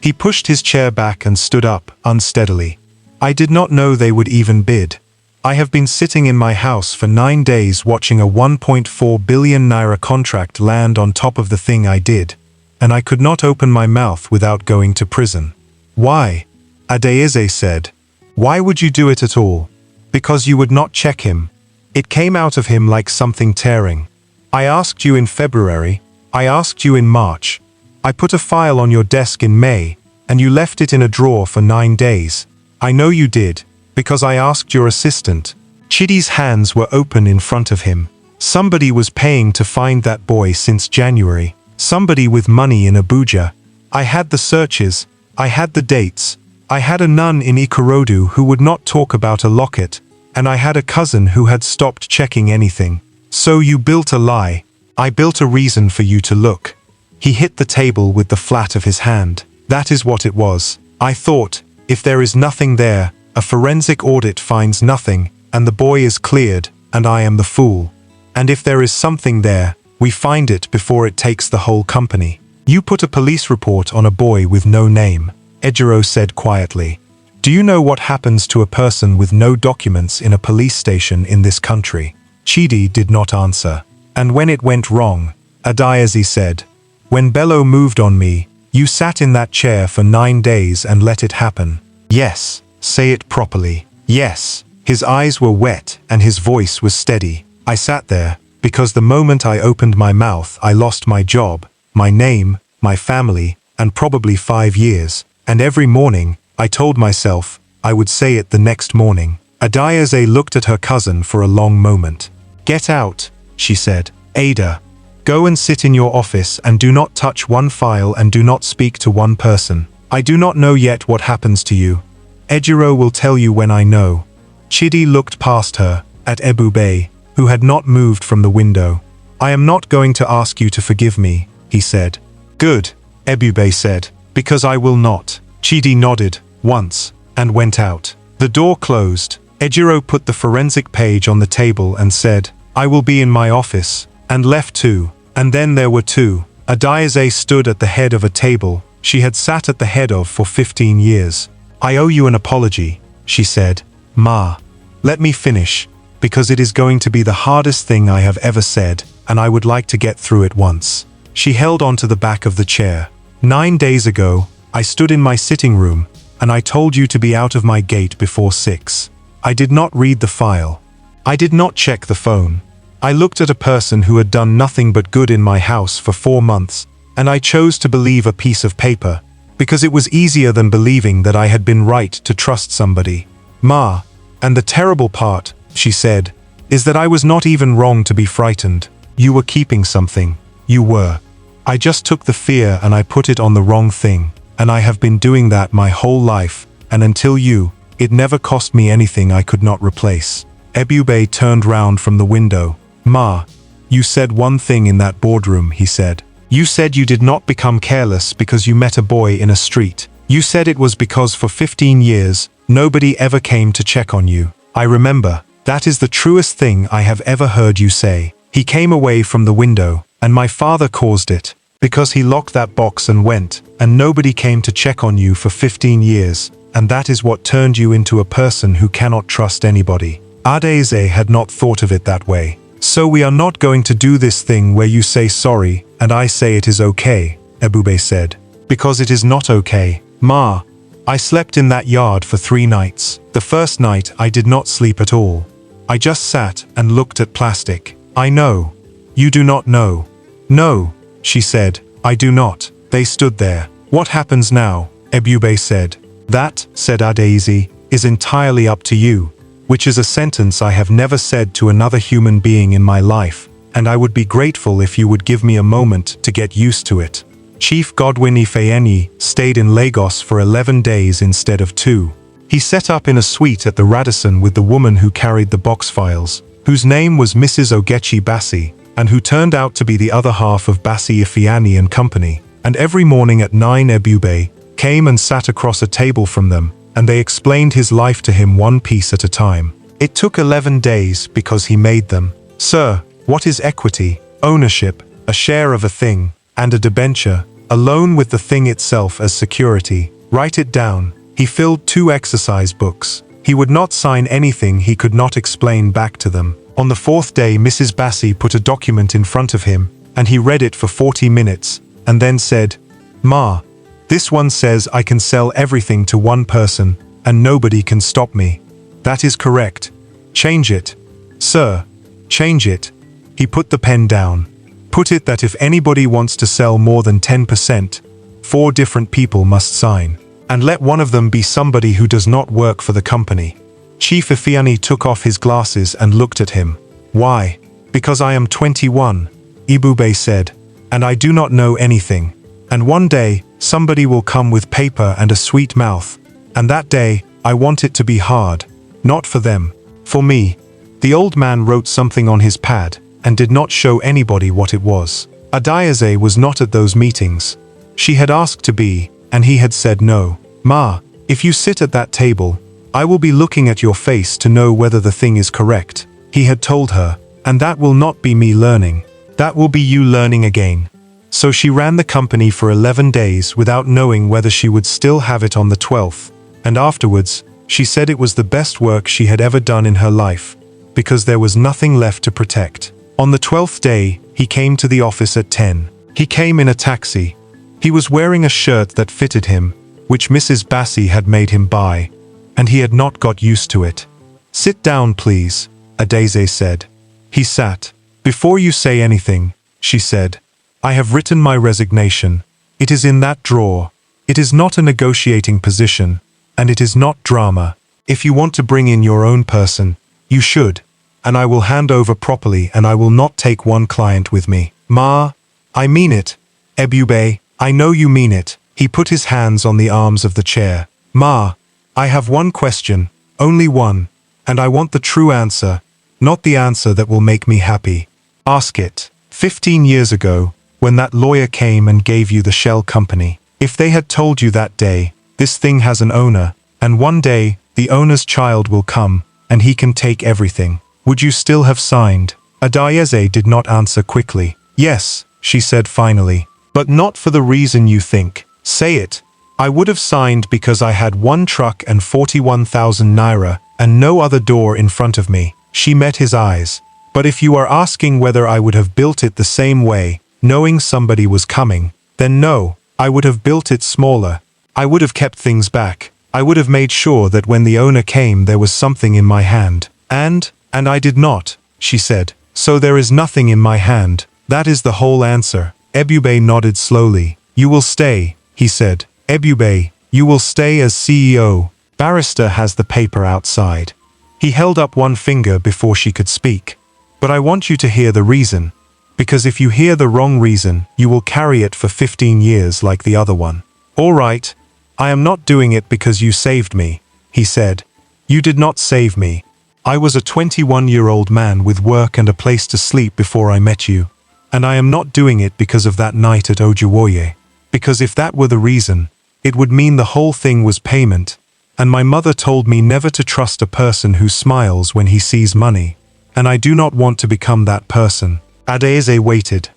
He pushed his chair back and stood up, unsteadily. I did not know they would even bid. I have been sitting in my house for 9 days watching a 1.4 billion naira contract land on top of the thing I did, and I could not open my mouth without going to prison. Why? Adeyeze said. Why would you do it at all? Because you would not check him. It came out of him like something tearing. I asked you in February. I asked you in March. I put a file on your desk in May, and you left it in a drawer for 9 days. I know you did, because I asked your assistant. Chidi's hands were open in front of him. Somebody was paying to find that boy since January. Somebody with money in Abuja. I had the searches. I had the dates. I had a nun in Ikorodu who would not talk about a locket, and I had a cousin who had stopped checking anything. So you built a lie. I built a reason for you to look. He hit the table with the flat of his hand. That is what it was. I thought, if there is nothing there, a forensic audit finds nothing, and the boy is cleared, and I am the fool. And if there is something there, we find it before it takes the whole company. You put a police report on a boy with no name, Ejiro said quietly. Do you know what happens to a person with no documents in a police station in this country? Chidi did not answer. And when it went wrong, Adeyeze said, when Bello moved on me, you sat in that chair for 9 days and let it happen. Yes, say it properly. Yes. His eyes were wet and his voice was steady. I sat there, because the moment I opened my mouth I lost my job, my name, my family, and probably 5 years. And every morning, I told myself, I would say it the next morning. Adeyeze looked at her cousin for a long moment. Get out, she said. Ada. Go and sit in your office and do not touch one file and do not speak to one person. I do not know yet what happens to you. Ejiro will tell you when I know. Chidi looked past her, at Ebube, who had not moved from the window. I am not going to ask you to forgive me, he said. Good, Ebube said, because I will not. Chidi nodded, once, and went out. The door closed. Ejiro put the forensic page on the table and said, I will be in my office, and left too. And then there were 2. Adeyeze stood at the head of a table she had sat at the head of for 15 years. I owe you an apology, she said. Ma. Let me finish, because it is going to be the hardest thing I have ever said, and I would like to get through it once. She held onto the back of the chair. 9 days ago, I stood in my sitting room, and I told you to be out of my gate before 6. I did not read the file. I did not check the phone. I looked at a person who had done nothing but good in my house for 4 months, and I chose to believe a piece of paper, because it was easier than believing that I had been right to trust somebody. Ma, and the terrible part, she said, is that I was not even wrong to be frightened. You were keeping something. You were. I just took the fear and I put it on the wrong thing, and I have been doing that my whole life, and until you, it never cost me anything I could not replace. Ebube turned round from the window. Ma, you said one thing in that boardroom, he said. You said you did not become careless because you met a boy in a street. You said it was because for 15 years, nobody ever came to check on you. I remember. That is the truest thing I have ever heard you say. He came away from the window, and my father caused it. Because he locked that box and went, and nobody came to check on you for 15 years, and that is what turned you into a person who cannot trust anybody. Adeze had not thought of it that way. So we are not going to do this thing where you say sorry, and I say it is okay, Ebube said. Because it is not okay. Ma, I slept in that yard for 3 nights. The first night I did not sleep at all. I just sat and looked at plastic. I know. You do not know. No, she said. I do not. They stood there. What happens now? Ebube said. That, said Adeze, is entirely up to you. Which is a sentence I have never said to another human being in my life, and I would be grateful if you would give me a moment to get used to it. Chief Godwin Ifeanyi stayed in Lagos for 11 days instead of 2. He set up in a suite at the Radisson with the woman who carried the box files, whose name was Mrs. Ogechi Bassi, and who turned out to be the other half of Bassi Ifeanyi and Company, and every morning at 9 Ebube came and sat across a table from them, and they explained his life to him one piece at a time. It took 11 days because he made them. Sir, what is equity? Ownership, a share of a thing, and a debenture, a loan with the thing itself as security. Write it down. He filled 2 exercise books. He would not sign anything he could not explain back to them. On the 4th day, Mrs. Bassi put a document in front of him, and he read it for 40 minutes, and then said, Ma, this one says I can sell everything to one person, and nobody can stop me. That is correct. Change it. Sir, change it. He put the pen down. Put it that if anybody wants to sell more than 10%, 4 different people must sign. And let one of them be somebody who does not work for the company. Chief Ifeanyi took off his glasses and looked at him. Why? Because I am 21, Ebube said, and I do not know anything. And one day, somebody will come with paper and a sweet mouth, and that day, I want it to be hard. Not for them. For me. The old man wrote something on his pad, and did not show anybody what it was. Adeze was not at those meetings. She had asked to be, and he had said no. Ma, if you sit at that table, I will be looking at your face to know whether the thing is correct. He had told her, and that will not be me learning. That will be you learning again. So she ran the company for 11 days without knowing whether she would still have it on the 12th, and afterwards, she said it was the best work she had ever done in her life, because there was nothing left to protect. On the 12th day, he came to the office at 10. He came in a taxi. He was wearing a shirt that fitted him, which Mrs. Bassi had made him buy, and he had not got used to it. Sit down, please, Adeze said. He sat. Before you say anything, she said, I have written my resignation. It is in that drawer. It is not a negotiating position, and it is not drama. If you want to bring in your own person, you should, and I will hand over properly and I will not take one client with me. Ma, I mean it. Ebube, I know you mean it. He put his hands on the arms of the chair. Ma, I have one question, only one, and I want the true answer, not the answer that will make me happy. Ask it. 15 years ago, when that lawyer came and gave you the shell company, if they had told you that day, this thing has an owner, and one day, the owner's child will come, and he can take everything, would you still have signed? Adeze did not answer quickly. Yes, she said finally, but not for the reason you think. Say it. I would have signed because I had 1 truck and 41,000 naira, and no other door in front of me. She met his eyes. But if you are asking whether I would have built it the same way, knowing somebody was coming, then no, I would have built it smaller. I would have kept things back. I would have made sure that when the owner came there was something in my hand. And I did not, she said. So there is nothing in my hand. That is the whole answer. Ebube nodded slowly. You will stay, he said. Ebube, you will stay as CEO. Barrister has the paper outside. He held up one finger before she could speak. But I want you to hear the reason. Because if you hear the wrong reason, you will carry it for 15 years like the other one. All right, I am not doing it because you saved me, he said. You did not save me. I was a 21-year-old man with work and a place to sleep before I met you. And I am not doing it because of that night at Ojuwoye. Because if that were the reason, it would mean the whole thing was payment. And my mother told me never to trust a person who smiles when he sees money. And I do not want to become that person. Adaeze waited.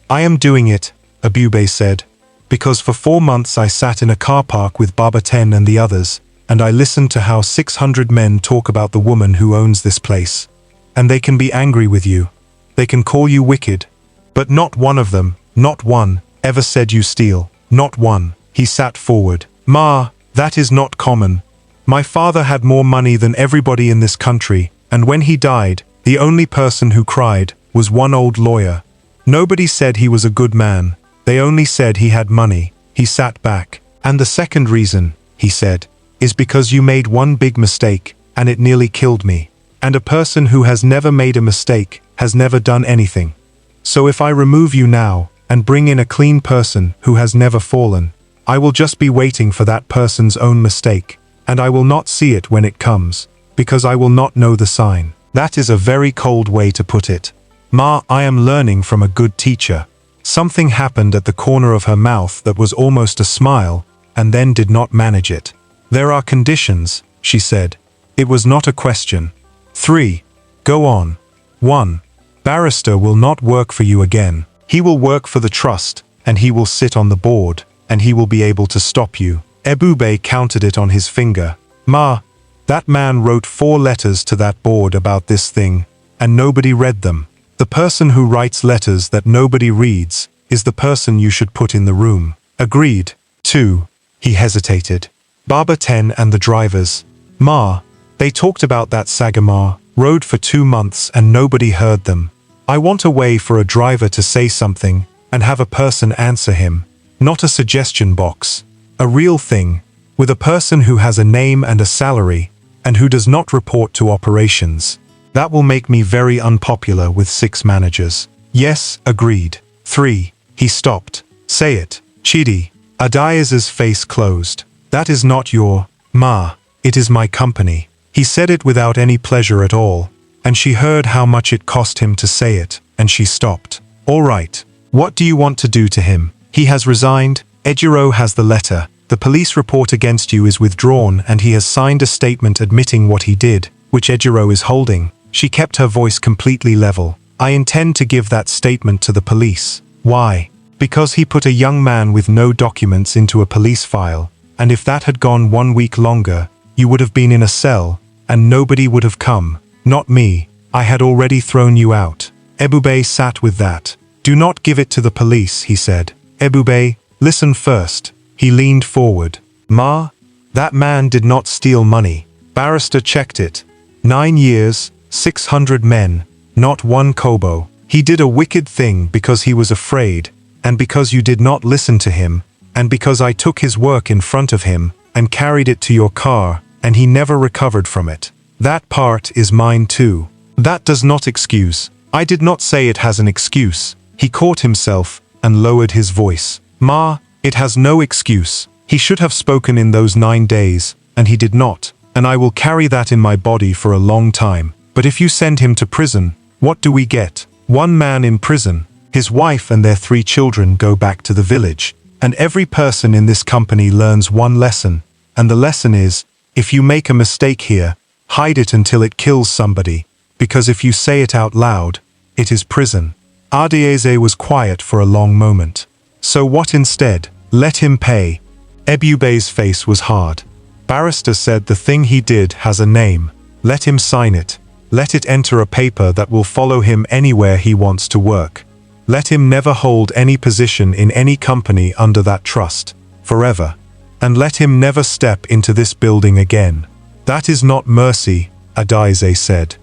I am doing it, Ebube said, because for 4 months I sat in a car park with Baba Ten and the others, and I listened to how 600 men talk about the woman who owns this place. And they can be angry with you. They can call you wicked. But not one of them, not one, ever said you steal. Not one. He sat forward. Ma, that is not common. My father had more money than everybody in this country, and when he died, the only person who cried was one old lawyer. Nobody said he was a good man. They only said he had money. He sat back. And the second reason, he said, is because you made one big mistake, and it nearly killed me. And a person who has never made a mistake has never done anything. So if I remove you now, and bring in a clean person who has never fallen, I will just be waiting for that person's own mistake, and I will not see it when it comes, because I will not know the sign. That is a very cold way to put it. Ma, I am learning from a good teacher. Something happened at the corner of her mouth that was almost a smile, and then did not manage it. There are conditions, she said. It was not a question. 3. Go on. 1. Barrister will not work for you again. He will work for the trust, and he will sit on the board, and he will be able to stop you. Ebube counted it on his finger. Ma, that man wrote 4 letters to that board about this thing, and nobody read them. The person who writes letters that nobody reads is the person you should put in the room. Agreed. 2. He hesitated. Baba Ten and the drivers. Ma, they talked about that Sagamore road for 2 months and nobody heard them. I want a way for a driver to say something and have a person answer him. Not a suggestion box. A real thing, with a person who has a name and a salary, and who does not report to operations. That will make me very unpopular with 6 managers. Yes, agreed. 3. He stopped. Say it. Chidi. Adaeze's face closed. That is not your, Ma. It is my company. He said it without any pleasure at all, and she heard how much it cost him to say it, and she stopped. All right. What do you want to do to him? He has resigned. Ejiro has the letter. The police report against you is withdrawn, and he has signed a statement admitting what he did, which Ejiro is holding. She kept her voice completely level. I intend to give that statement to the police. Why? Because he put a young man with no documents into a police file, and if that had gone 1 week longer, you would have been in a cell, and nobody would have come. Not me. I had already thrown you out. Ebube sat with that. Do not give it to the police, he said. Ebube, listen first. He leaned forward. Ma, that man did not steal money. Barrister checked it. 9 years, 600 men, not 1 kobo. He did a wicked thing because he was afraid, and because you did not listen to him, and because I took his work in front of him, and carried it to your car, and he never recovered from it. That part is mine too. That does not excuse. I did not say it has an excuse. He caught himself, and lowered his voice. Ma, it has no excuse. He should have spoken in those 9 days, and he did not, and I will carry that in my body for a long time. But if you send him to prison, what do we get? 1 man in prison. His wife and their 3 children go back to the village. And every person in this company learns 1 lesson, and the lesson is, if you make a mistake here, hide it until it kills somebody, because if you say it out loud, it is prison. Adaeze was quiet for a long moment. So what instead? Let him pay. Ebube's face was hard. Barrister said the thing he did has a name. Let him sign it. Let it enter a paper that will follow him anywhere he wants to work. Let him never hold any position in any company under that trust, forever. And let him never step into this building again. That is not mercy, Adaeze said.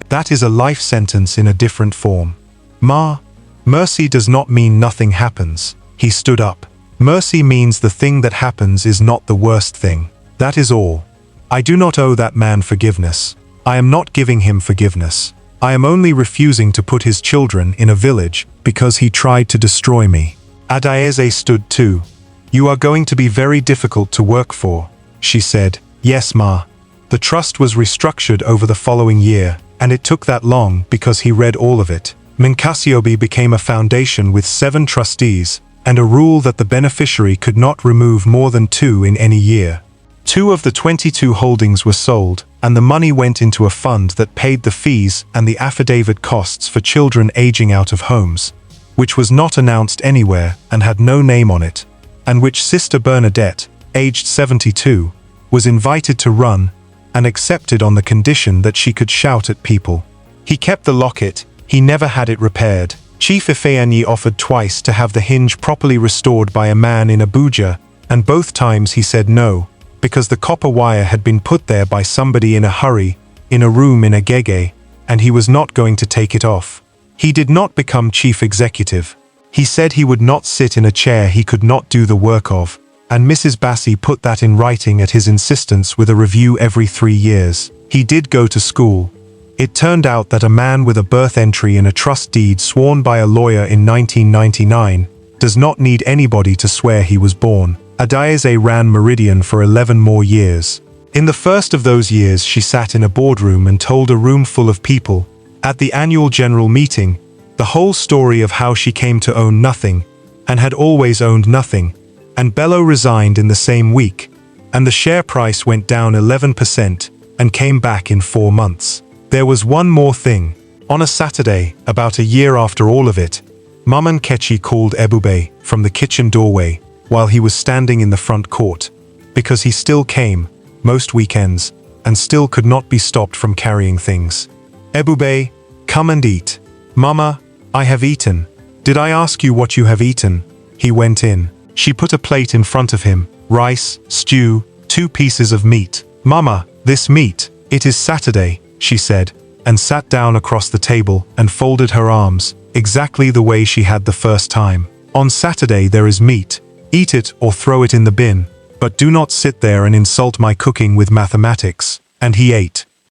That is a life sentence in a different form. Ma, mercy does not mean nothing happens. He stood up. Mercy means the thing that happens is not the worst thing. That is all. I do not owe that man forgiveness. I am not giving him forgiveness. I am only refusing to put his children in a village because he tried to destroy me. Adaeze stood too. You are going to be very difficult to work for, she said. Yes, Ma. The trust was restructured over the following year, and it took that long because he read all of it. Minkasiobi became a foundation with 7 trustees, and a rule that the beneficiary could not remove more than 2 in any year. 2 of the 22 holdings were sold, and the money went into a fund that paid the fees and the affidavit costs for children aging out of homes, which was not announced anywhere and had no name on it, and which Sister Bernadette, aged 72, was invited to run and accepted on the condition that she could shout at people. He kept the locket, he never had it repaired. Chief Ifeanyi offered twice to have the hinge properly restored by a man in Abuja, and both times he said no, because the copper wire had been put there by somebody in a hurry, in a room in Agege, and he was not going to take it off. He did not become chief executive. He said he would not sit in a chair he could not do the work of, and Mrs. Bassi put that in writing at his insistence with a review every 3 years. He did go to school. It turned out that a man with a birth entry in a trust deed sworn by a lawyer in 1999 does not need anybody to swear he was born. Adaize ran Meridian for 11 more years. In the first of those years she sat in a boardroom and told a room full of people, at the annual general meeting, the whole story of how she came to own nothing, and had always owned nothing, and Bello resigned in the same week, and the share price went down 11% and came back in 4 months. There was one more thing. On a Saturday, about a year after all of it, Maman Kechi called Ebube from the kitchen doorway while he was standing in the front court, because he still came, most weekends, and still could not be stopped from carrying things. Ebube, come and eat. Mama, I have eaten. Did I ask you what you have eaten? He went in. She put a plate in front of him, rice, stew, 2 pieces of meat. Mama, this meat, it is Saturday, she said, and sat down across the table and folded her arms, exactly the way she had the first time. On Saturday there is meat. Eat it or throw it in the bin, but do not sit there and insult my cooking with mathematics. And he ate.